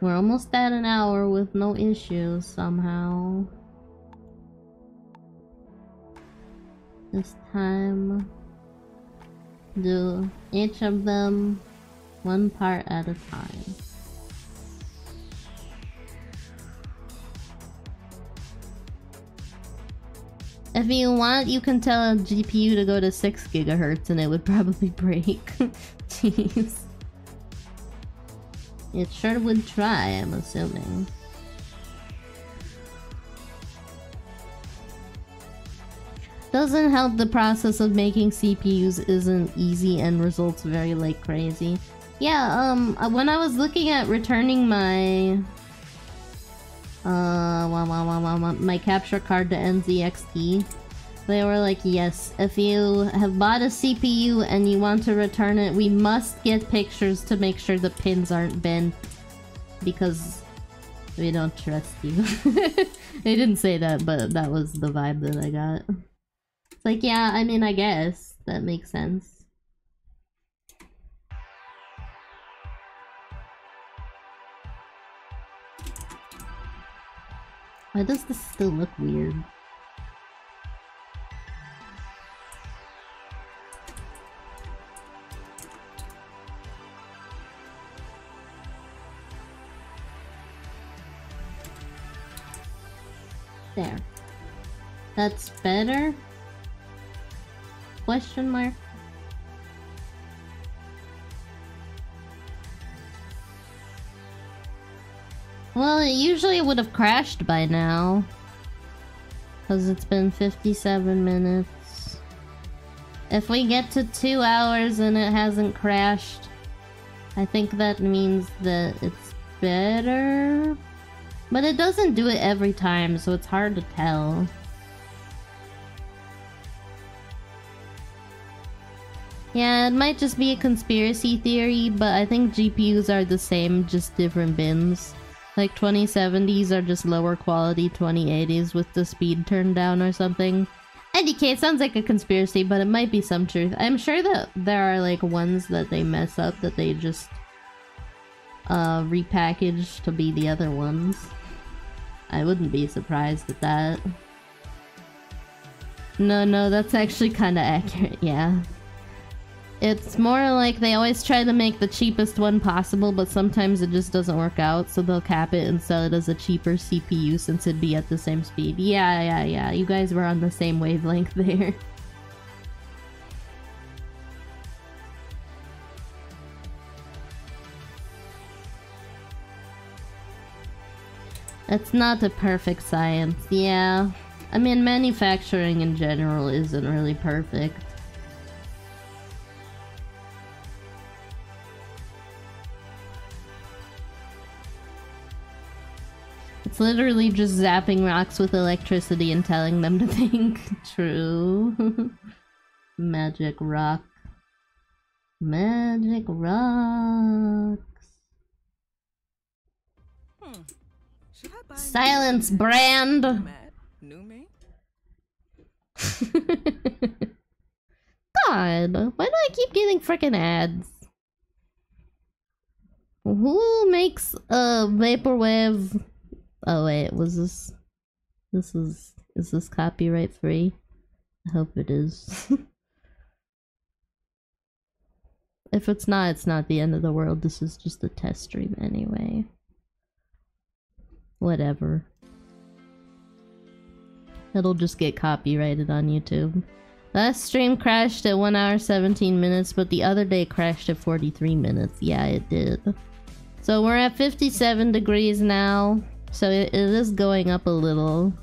Speaker 1: We're almost at an hour with no issues somehow. This time... do each of them one part at a time. If you want, you can tell a GPU to go to 6 GHz and it would probably break. Jeez. It sure would try, I'm assuming. Doesn't help the process of making CPUs isn't easy and results very like crazy. Yeah, when I was looking at returning my my capture card to NZXT, they were like, yes, if you have bought a CPU and you want to return it, we must get pictures to make sure the pins aren't bent, because we don't trust you. They didn't say that, but that was the vibe that I got. It's like, yeah, I mean, I guess that makes sense. Why does this still look weird? There. That's better? Question mark? Well, it usually would have crashed by now. Because it's been 57 minutes. If we get to 2 hours and it hasn't crashed, I think that means that it's better. But it doesn't do it every time, so it's hard to tell. Yeah, it might just be a conspiracy theory, but I think GPUs are the same, just different bins. Like 2070s are just lower quality 2080s with the speed turned down or something. IDK, it sounds like a conspiracy, but it might be some truth. I'm sure that there are like ones that they mess up that they just repackage to be the other ones. I wouldn't be surprised at that. No, that's actually kinda accurate, yeah. It's more like they always try to make the cheapest one possible, but sometimes it just doesn't work out, so they'll cap it and sell it as a cheaper CPU since it'd be at the same speed. Yeah, you guys were on the same wavelength there. It's not a perfect science, yeah. I mean, manufacturing in general isn't really perfect. It's literally just zapping rocks with electricity and telling them to think. True. Magic rock. Magic rocks. Silence, brand!
Speaker 2: New me?
Speaker 1: God, why do I keep getting frickin' ads? Who makes a vaporwave? Oh wait, is this copyright free? I hope it is. If it's not the end of the world. This is just a test stream anyway. Whatever. It'll just get copyrighted on YouTube. Last stream crashed at 1 hour 17 minutes, but the other day crashed at 43 minutes. Yeah, it did. So we're at 57 degrees now. So it is going up a little.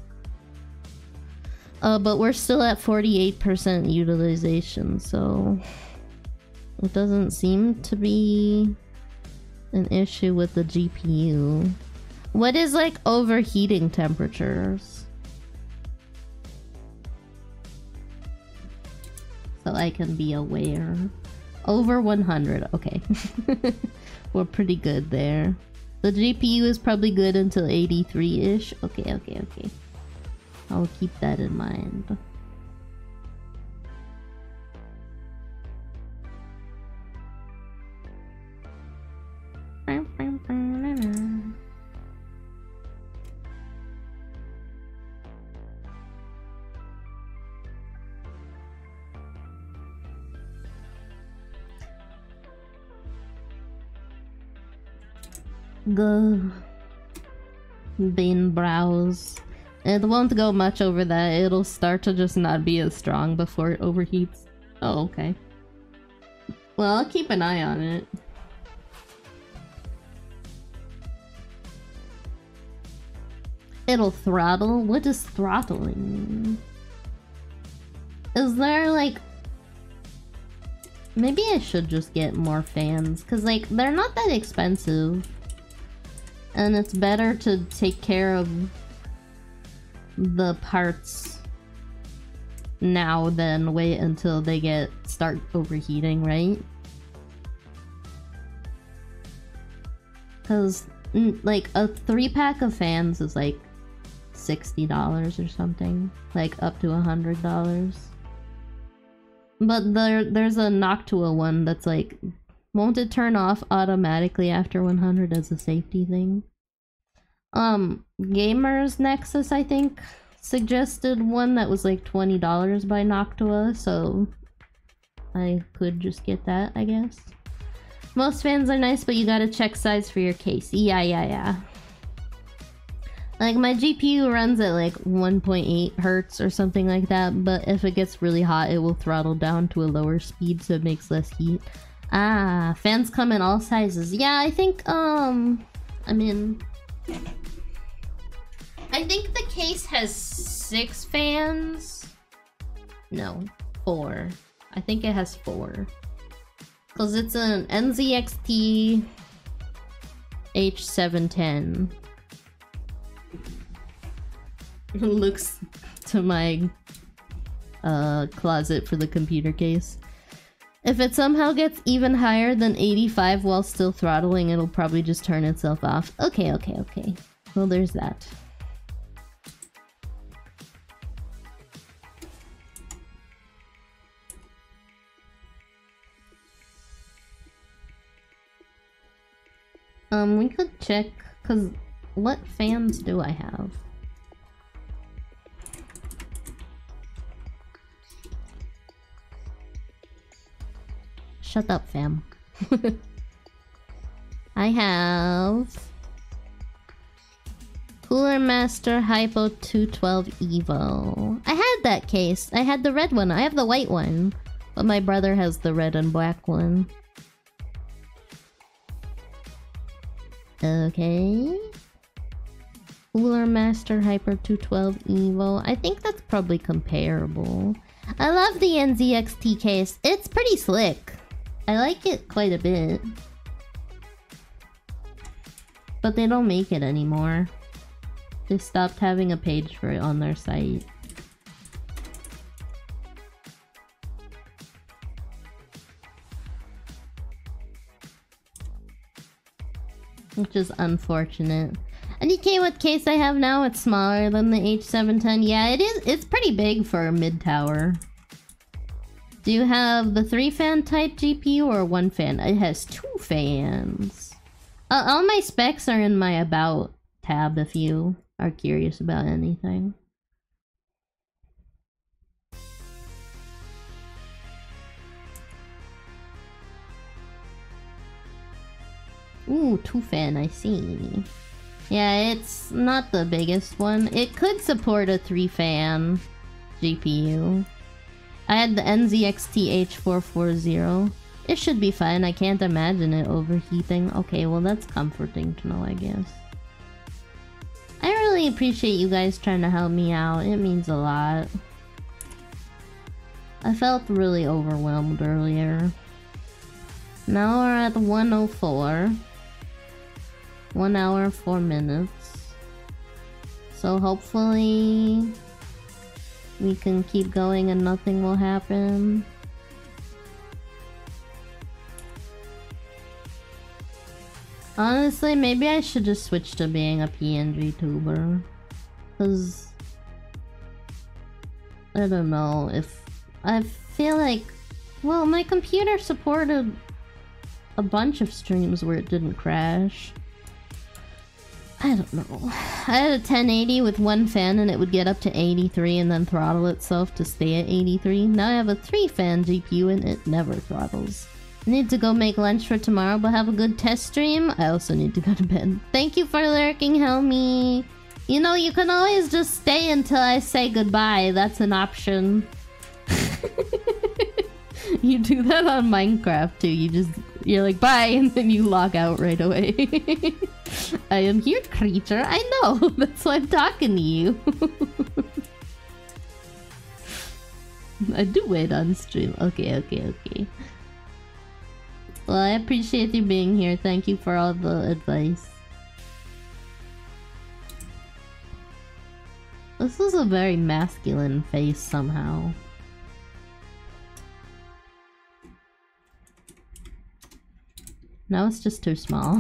Speaker 1: But we're still at 48% utilization, so it doesn't seem to be an issue with the GPU. What is like overheating temperatures? So I can be aware. Over 100, okay. We're pretty good there. The GPU is probably good until 83-ish. Okay. I'll keep that in mind. Go. Bean browse. It won't go much over that. It'll start to just not be as strong before it overheats. Oh, okay. Well, I'll keep an eye on it. It'll throttle? What is throttling? Is there like... Maybe I should just get more fans, because like, they're not that expensive. And it's better to take care of the parts now than wait until they start overheating, right? Because like a 3-pack of fans is like $60 or something, like up to $100. But there's a Noctua one that's like, won't it turn off automatically after 100 as a safety thing? Gamers Nexus, I think, suggested one that was like $20 by Noctua, so I could just get that, I guess. Most fans are nice, but you gotta check size for your case. Yeah. Like, my GPU runs at like 1.8 hertz or something like that, but if it gets really hot, it will throttle down to a lower speed so it makes less heat. Ah, fans come in all sizes. Yeah, I think, I think the case has 6 fans. No, 4. I think it has 4. Because it's an NZXT H710. Looks to my closet for the computer case. If it somehow gets even higher than 85 while still throttling, it'll probably just turn itself off. Okay. Well, there's that. We could check, cause what fans do I have? Shut up, fam. I have Cooler Master Hypo 212 Evo. I had that case. I had the red one. I have the white one. But my brother has the red and black one. Okay. Cooler Master Hyper 212 Evo. I think that's probably comparable. I love the NZXT case. It's pretty slick. I like it quite a bit. But they don't make it anymore. They stopped having a page for it on their site. Which is unfortunate. And DK, what case I have now, it's smaller than the H710. Yeah, it is. It's pretty big for a mid-tower. Do you have the 3-fan type GPU or 1-fan? It has 2 fans. All my specs are in my About tab if you are curious about anything. Ooh, 2-fan, I see. Yeah, it's not the biggest one. It could support a 3-fan GPU. I had the NZXT H440. It should be fine. I can't imagine it overheating. Okay, well that's comforting to know, I guess. I really appreciate you guys trying to help me out. It means a lot. I felt really overwhelmed earlier. Now we're at 1:04. 1 hour, 4 minutes. So hopefully we can keep going and nothing will happen. Honestly, maybe I should just switch to being a PNG tuber. Cause I don't know if I feel like, well, my computer supported a bunch of streams where it didn't crash. I don't know. I had a 1080 with one fan and it would get up to 83 and then throttle itself to stay at 83. Now I have a 3-fan GPU and it never throttles. I need to go make lunch for tomorrow, but have a good test stream. I also need to go to bed. Thank you for lurking, Helmy. You know, you can always just stay until I say goodbye. That's an option. You do that on Minecraft too. You're like, bye, and then you log out right away. I am here, creature. I know. That's why I'm talking to you. I do wait on stream. Okay. Well, I appreciate you being here. Thank you for all the advice. This is a very masculine face somehow. Now it's just too small.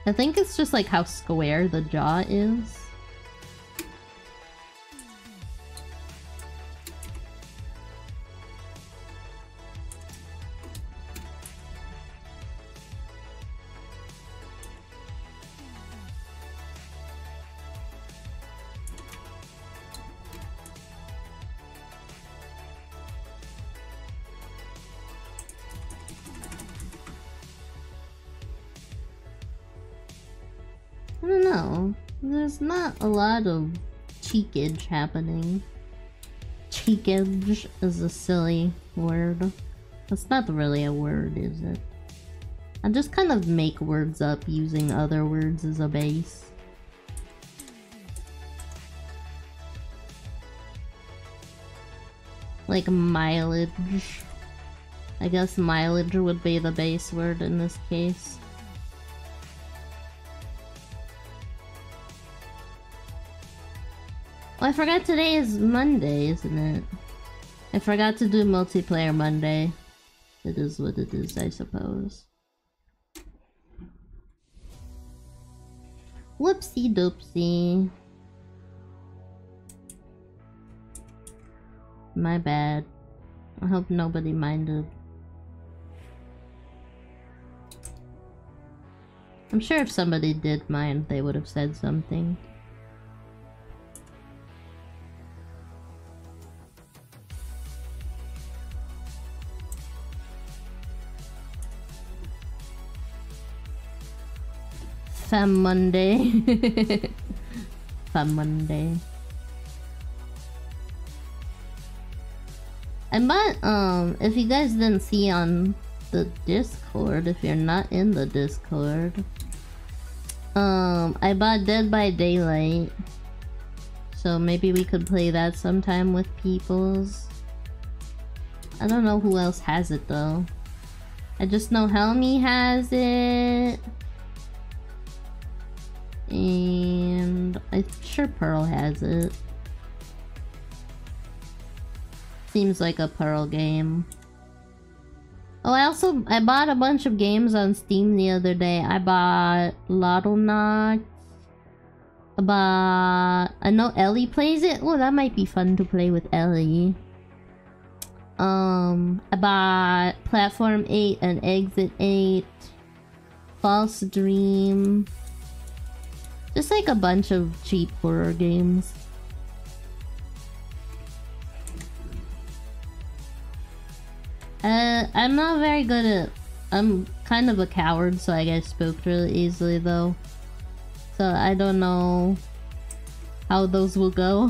Speaker 1: I think it's just like how square the jaw is. I don't know. There's not a lot of cheekage happening. Cheekage is a silly word. That's not really a word, is it? I just kind of make words up using other words as a base. Like mileage. I guess mileage would be the base word in this case. Oh, I forgot today is Monday, isn't it? I forgot to do multiplayer Monday. It is what it is, I suppose. Whoopsie doopsie. My bad. I hope nobody minded. I'm sure if somebody did mind, they would have said something. Fam Monday. Fam Monday. I bought, if you guys didn't see on the Discord, if you're not in the Discord, I bought Dead by Daylight. So maybe we could play that sometime with peoples. I don't know who else has it though. I just know Helmy has it. And I'm sure Pearl has it. Seems like a Pearl game. Oh, I bought a bunch of games on Steam the other day. I bought Lottonauts. I know Ellie plays it. Oh, that might be fun to play with Ellie. I bought Platform 8 and Exit 8. False Dream. Just like a bunch of cheap horror games. I'm not very good at... I'm kind of a coward, so I get spooked really easily though. So I don't know how those will go.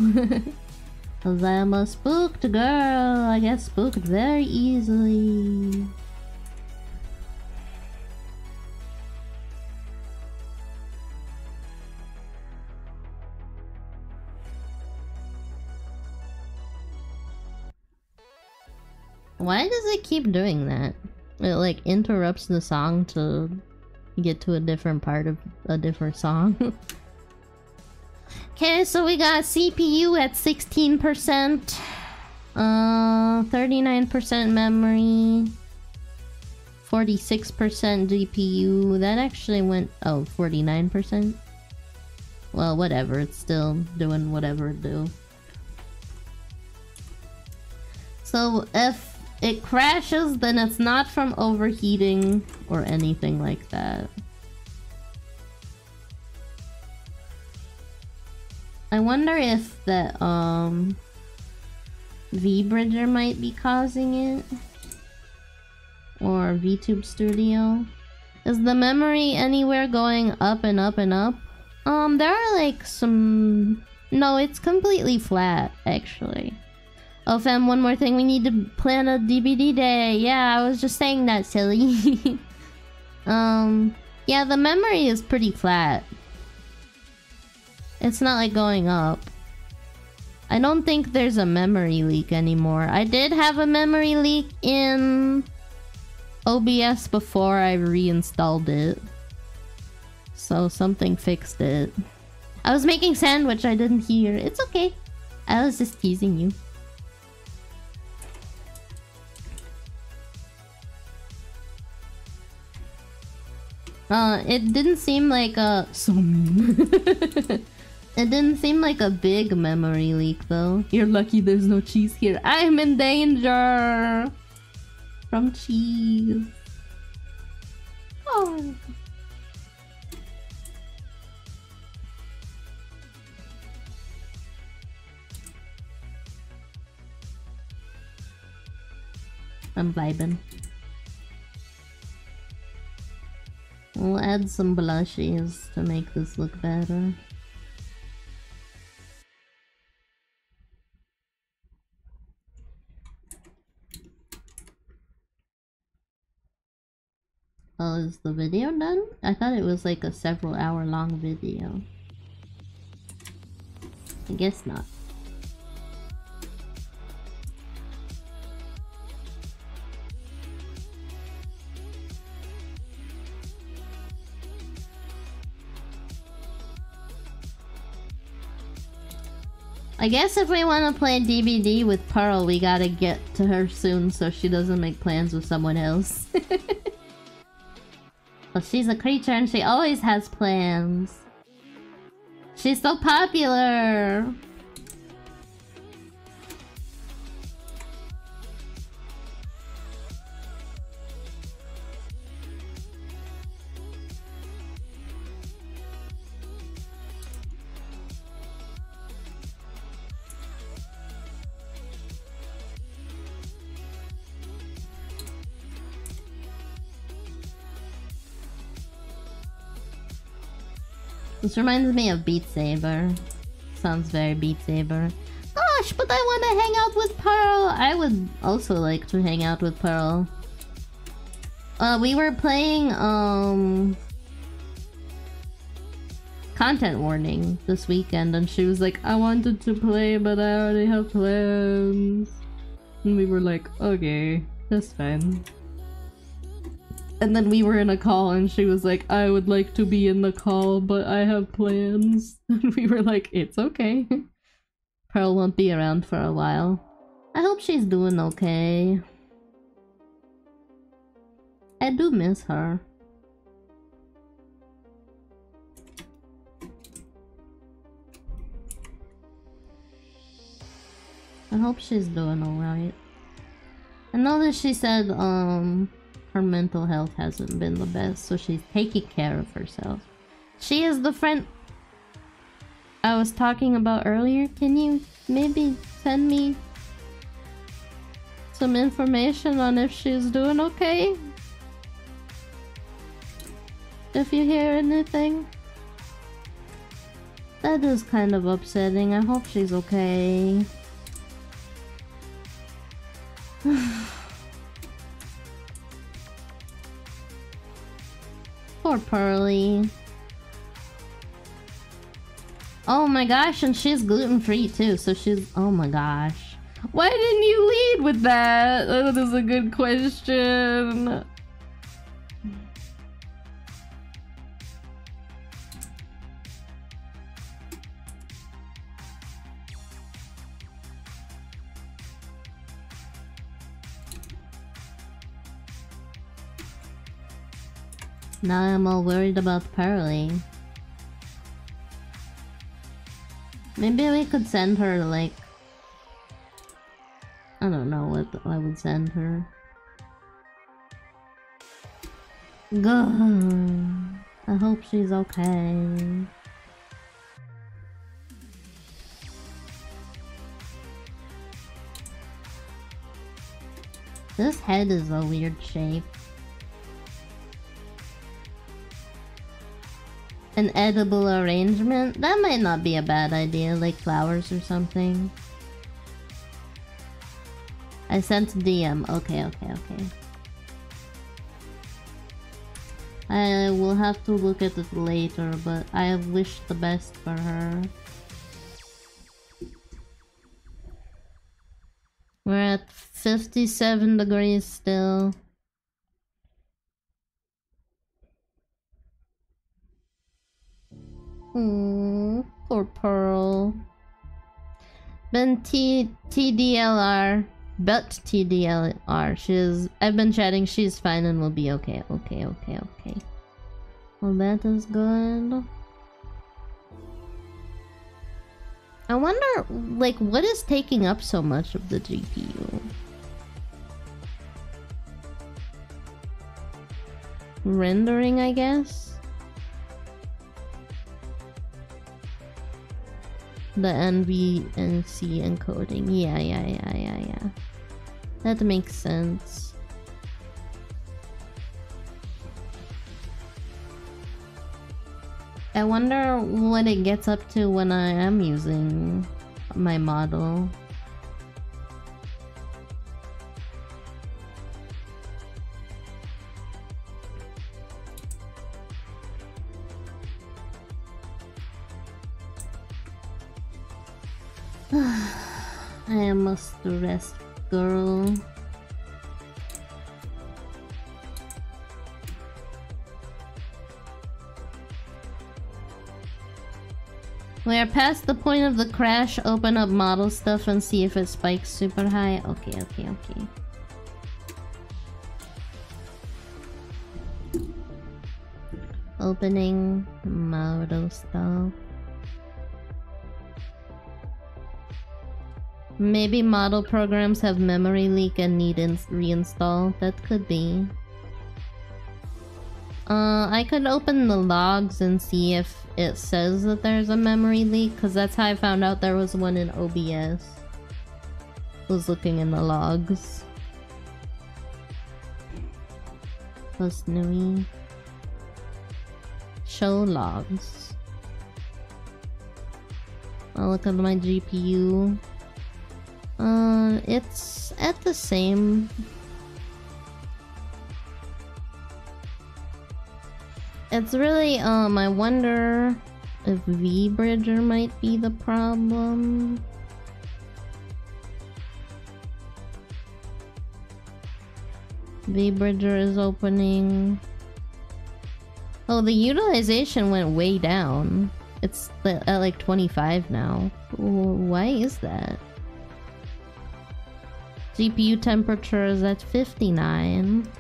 Speaker 1: Cause I'm a spooked girl. I get spooked very easily. Why does it keep doing that? It like interrupts the song to get to a different part of a different song. Okay, so we got CPU at 16%. 39% memory, 46% GPU. That actually went, oh, 49%. Well, whatever, it's still doing whatever it do. So if it crashes, then it's not from overheating or anything like that. I wonder if the VBridger might be causing it, or VTube Studio. Is the memory anywhere going up and up and up? There are like some... No, it's completely flat, actually. Oh, fam, one more thing. We need to plan a DVD day. Yeah, I was just saying that, silly. Yeah, the memory is pretty flat. It's not like going up. I don't think there's a memory leak anymore. I did have a memory leak in OBS before I reinstalled it. So something fixed it. I was making sandwich, I didn't hear. It's okay. I was just teasing you. It didn't seem like a... It didn't seem like a big memory leak though. You're lucky there's no cheese here. I'm in danger! From cheese. Oh. I'm vibing. We'll add some blushes to make this look better. Oh, is the video done? I thought it was like a several hour long video. I guess not. I guess if we want to play DVD with Pearl, we gotta get to her soon so she doesn't make plans with someone else. Well, she's a creature and she always has plans. She's so popular! This reminds me of Beat Saber. Sounds very Beat Saber. Gosh, but I want to hang out with Pearl! I would also like to hang out with Pearl. We were playing, Content Warning this weekend, and she was like, I wanted to play, but I already have plans. And we were like, okay, that's fine. And then we were in a call and she was like, I would like to be in the call, but I have plans. And we were like, it's okay. Pearl won't be around for a while. I hope she's doing okay. I do miss her. I hope she's doing alright. I know that she said, her mental health hasn't been the best, so she's taking care of herself. She is the friend I was talking about earlier. Can you maybe send me some information on if she's doing okay? If you hear anything? That is kind of upsetting. I hope she's okay. Poor Pearly. Oh my gosh, and she's gluten-free too, so she's... Oh my gosh. Why didn't you lead with that? That is a good question. Now I'm all worried about Pearly. Maybe we could send her, like... I don't know what I would send her. Good. I hope she's okay. This head is a weird shape. An edible arrangement? That might not be a bad idea, like flowers or something. I sent DM. Okay. I will have to look at it later, but I wish the best for her. We're at 57 degrees still. Poor Pearl. Been TDLR. But TDLR. I've been chatting, she's fine and will be okay. Okay. Well, that is good. I wonder, like, what is taking up so much of the GPU? Rendering, I guess? The NVNC encoding. Yeah. That makes sense. I wonder what it gets up to when I am using my model. I must rest, girl. We are past the point of the crash. Open up model stuff and see if it spikes super high. Okay. Opening model stuff. Maybe model programs have memory leak and need reinstall. That could be. I could open the logs and see if it says that there's a memory leak, because that's how I found out there was one in OBS. Was looking in the logs. Plus Nui. Show logs. I'll look at my GPU. It's at the same. It's really, I wonder if VBridger might be the problem. VBridger is opening. Oh, the utilization went way down. It's at like 25 now. Why is that? GPU temperature is at 59.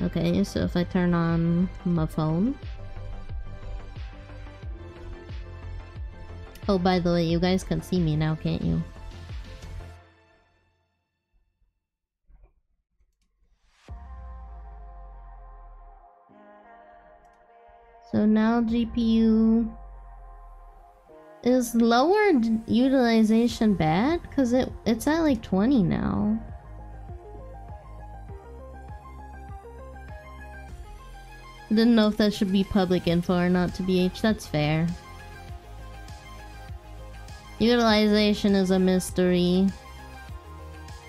Speaker 1: Okay, so if I turn on my phone. Oh, by the way, you guys can see me now, can't you? So now GPU... Is lower utilization bad? Because it's at like 20 now. Didn't know if that should be public info or not, to BH. That's fair. Utilization is a mystery.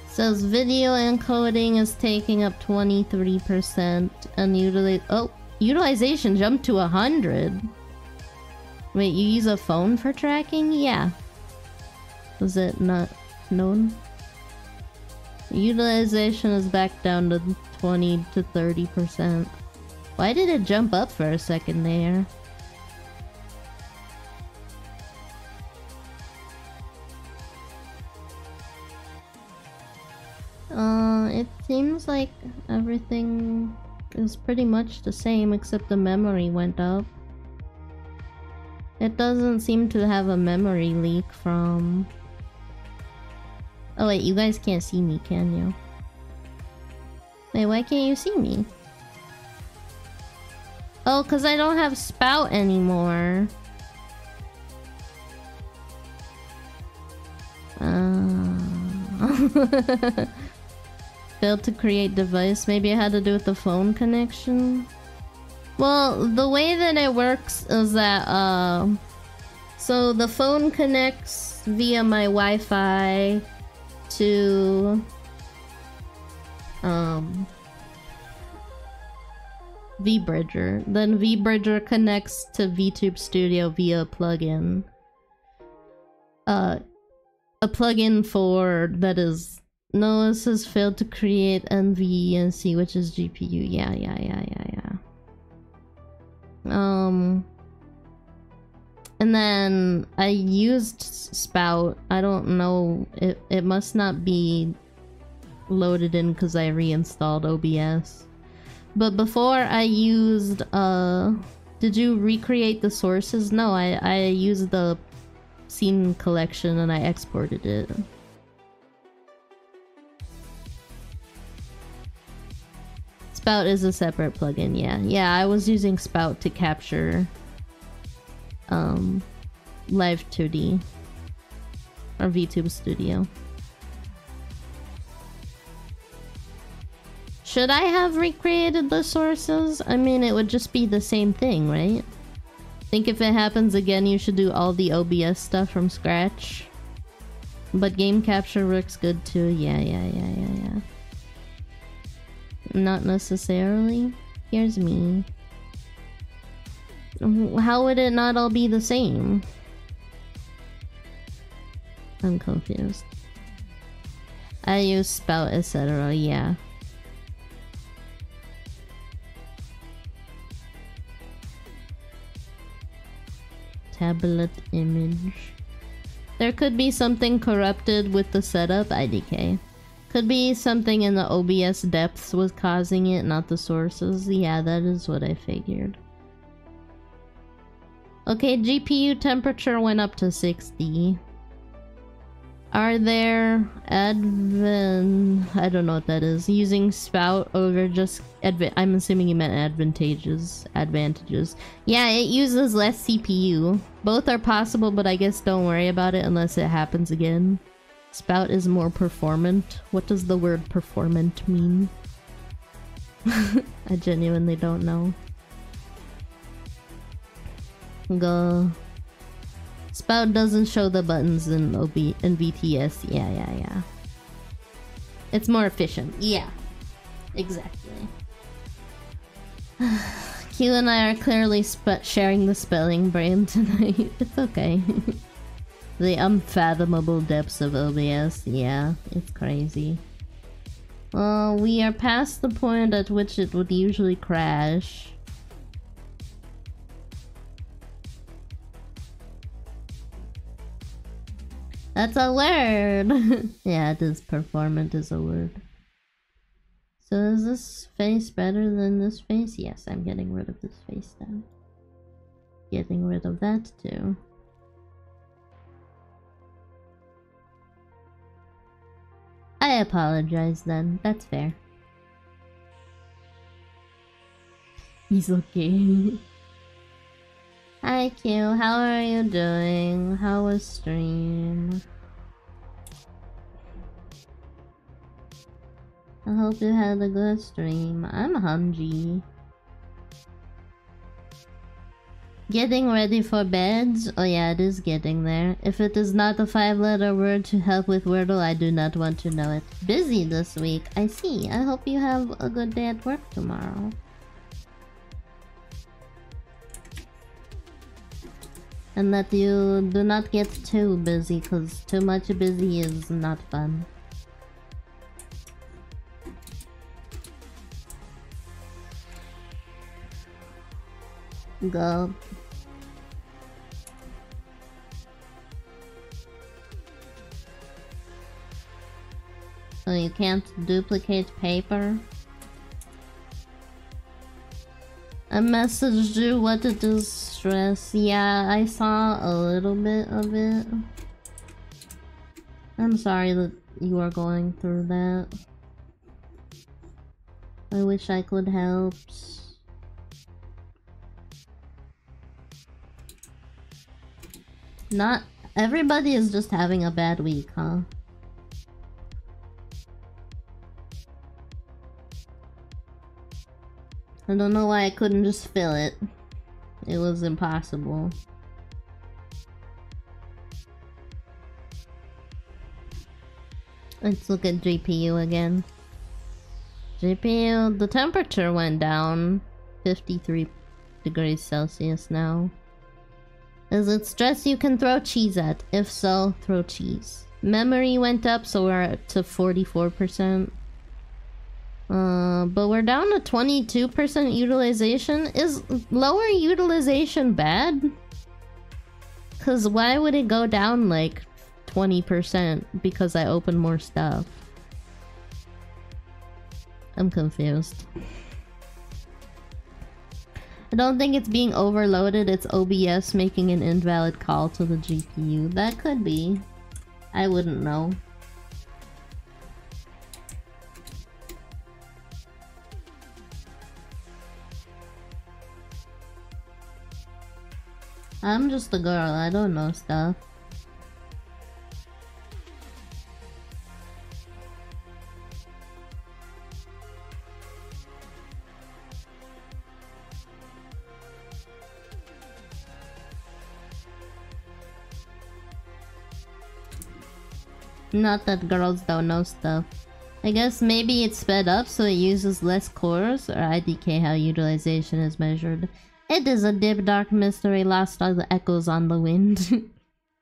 Speaker 1: Says video encoding is taking up 23% and utilization jumped to 100. Wait, you use a phone for tracking? Yeah. Was it not known? Utilization is back down to 20 to 30%. Why did it jump up for a second there? It seems like everything is pretty much the same except the memory went up. It doesn't seem to have a memory leak from... Oh wait, you guys can't see me, can you? Wait, why can't you see me? Oh, cause I don't have spout anymore. Failed to create device. Maybe it had to do with the phone connection. Well, the way that it works is that so the phone connects via my Wi-Fi to VBridger. Then VBridger connects to VTube Studio via a plugin. A plugin for that is no, this has failed to create NVENC, which is GPU. Yeah. And then I used Spout. I don't know. It must not be loaded in because I reinstalled OBS. But before I used did you recreate the sources? No, I used the scene collection and I exported it. Spout is a separate plugin, yeah. Yeah, I was using Spout to capture Live 2D or VTube Studio. Should I have recreated the sources? I mean, it would just be the same thing, right? Think if it happens again, you should do all the OBS stuff from scratch. But game capture works good too. Yeah. Not necessarily. Here's me. How would it not all be the same? I'm confused. I use Spout, etc. Yeah. Tablet image. There could be something corrupted with the setup, IDK. Could be something in the OBS depths was causing it, not the sources. Yeah, that is what I figured. Okay, GPU temperature went up to 60. Are there I don't know what that is. Using Spout over just I'm assuming you meant advantages. Yeah, it uses less CPU. Both are possible, but I guess don't worry about it unless it happens again. Spout is more performant. What does the word performant mean? I genuinely don't know. Go. Spout doesn't show the buttons in VTS. Yeah. It's more efficient. Yeah. Exactly. Q and I are clearly sharing the spelling brain tonight. It's okay. The unfathomable depths of OBS. Yeah, it's crazy. Well, we are past the point at which it would usually crash. That's a word! Yeah, it is. Performant is a word. So is this face better than this face? Yes, I'm getting rid of this face now. Getting rid of that too. I apologize then. That's fair. He's okay. Hi Q, how are you doing? How was stream? I hope you had a good stream. I'm hungry. Getting ready for beds? Oh yeah, it is getting there. If it is not a 5-letter word to help with Wordle, I do not want to know it. Busy this week. I see. I hope you have a good day at work tomorrow. And that you do not get too busy, because too much busy is not fun. Go. So you can't duplicate paper? I messaged you what to distress. Yeah, I saw a little bit of it. I'm sorry that you are going through that. I wish I could help. Not everybody is just having a bad week, huh? I don't know why I couldn't just fill it. It was impossible. Let's look at GPU again. GPU, the temperature went down 53 degrees Celsius now. Is it stress you can throw cheese at? If so, throw cheese. Memory went up, so we're up to 44%. But we're down to 22% utilization. Is lower utilization bad? Cause why would it go down like 20% because I open more stuff? I'm confused. I don't think it's being overloaded, it's OBS making an invalid call to the GPU. That could be. I wouldn't know. I'm just a girl, I don't know stuff. Not that girls don't know stuff. I guess maybe it's sped up so it uses less cores, or IDK how utilization is measured. It is a deep dark mystery lost all the echoes on the wind.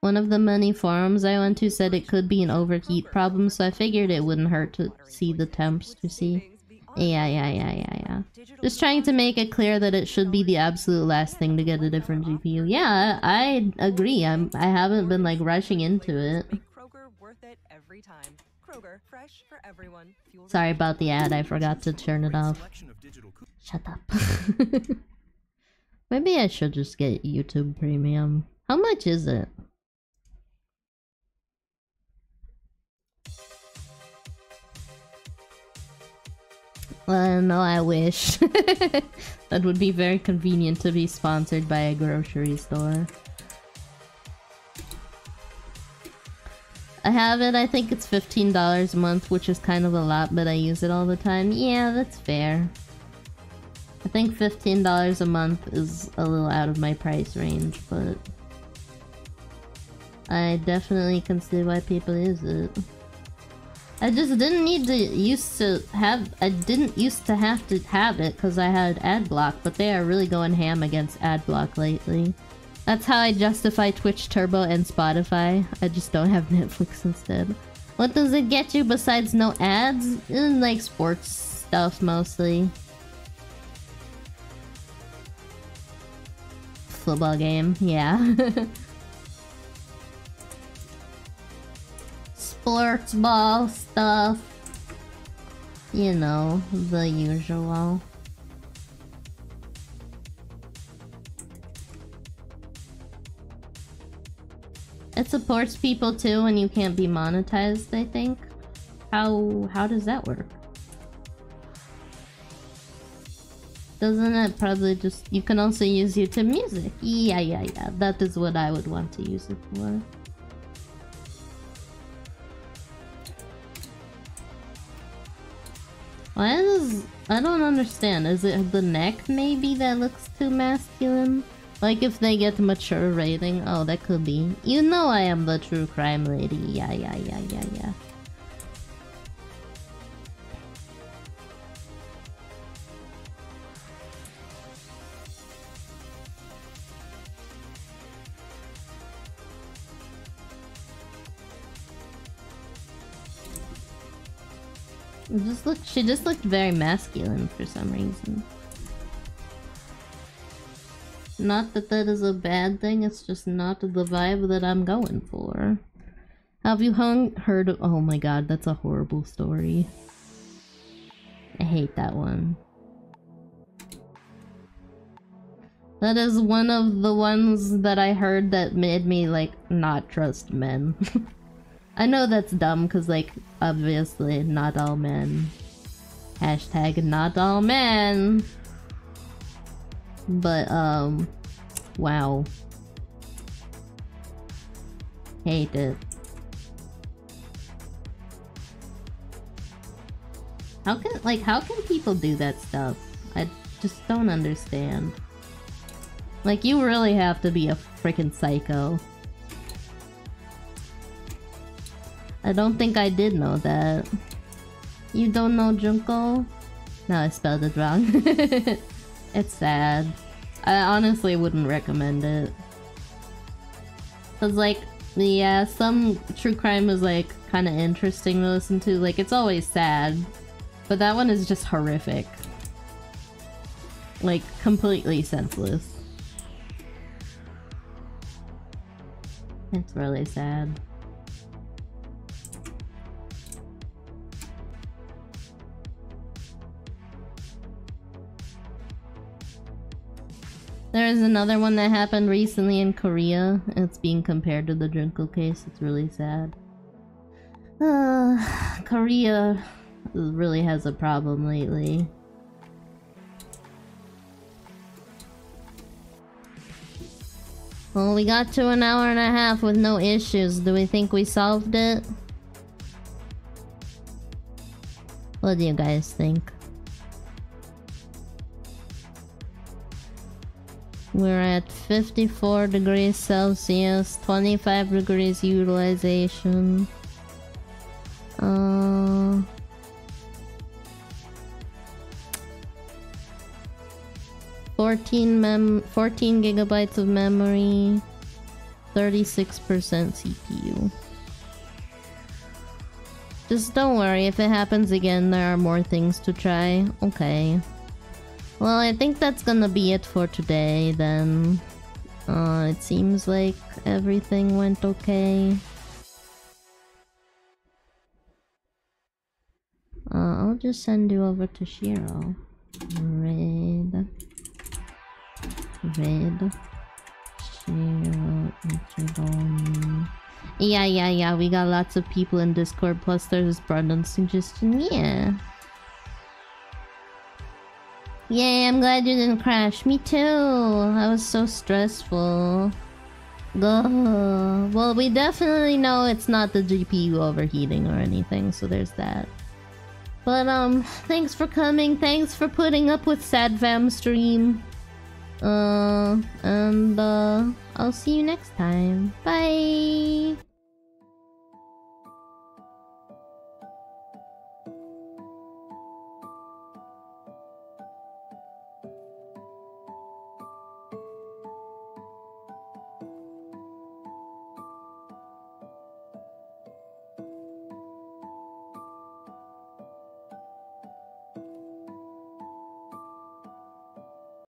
Speaker 1: One of the many forums I went to said it could be an overheat problem, so I figured it wouldn't hurt to see the temps to see. Yeah. Just trying to make it clear that it should be the absolute last thing to get a different GPU. Yeah, I agree. I haven't been like rushing into it. Sorry about the ad, I forgot to turn it off. Shut up. Maybe I should just get YouTube Premium. How much is it? No, I wish. That would be very convenient to be sponsored by a grocery store. I have it, I think it's $15 a month, which is kind of a lot, but I use it all the time. Yeah, that's fair. I think $15 a month is a little out of my price range, but I definitely can see why people use it. I just didn't need to I didn't used to have to have it because I had ad block, but they are really going ham against ad block lately. That's how I justify Twitch Turbo and Spotify. I just don't have Netflix instead. What does it get you besides no ads? Like sports stuff mostly. Football game, yeah. Sports ball stuff. You know, the usual. It supports people too when you can't be monetized, I think. How does that work? Doesn't it probably just... You can also use YouTube Music. Yeah. That is what I would want to use it for. Why does... I don't understand. Is it the neck maybe that looks too masculine? Like if they get mature rating? Oh, that could be. You know I am the true crime lady. Yeah. She just looked very masculine for some reason. Not that that is a bad thing, it's just not the vibe that I'm going for. Have you heard of— oh my god, that's a horrible story. I hate that one. That is one of the ones that I heard that made me, like, not trust men. I know that's dumb, because, like, obviously, not all men. Hashtag not all men. But, wow. Hate it. How can people do that stuff? I just don't understand. Like, you really have to be a freaking psycho. I don't think I did know that. You don't know Junko? No, I spelled it wrong. It's sad. I honestly wouldn't recommend it. Cause like, yeah, some true crime is like kind of interesting to listen to. Like, it's always sad. But that one is just horrific. Like, completely senseless. It's really sad. There's another one that happened recently in Korea. It's being compared to the Junko case. It's really sad. Korea really has a problem lately. Well, we got to an hour and a half with no issues. Do we think we solved it? What do you guys think? We're at 54 degrees Celsius, 25 degrees utilization. 14 gigabytes of memory, 36% CPU. Just don't worry, if it happens again, there are more things to try. Okay. Well, I think that's gonna be it for today then. It seems like everything went okay. I'll just send you over to Shiro. Shiro, Ichidon. Yeah, we got lots of people in Discord, plus there's Brandon's suggestion, yeah. Yay, I'm glad you didn't crash. Me too. That was so stressful. Well, we definitely know it's not the GPU overheating or anything, so there's that. But, thanks for coming. Thanks for putting up with SadFam stream. I'll see you next time. Bye!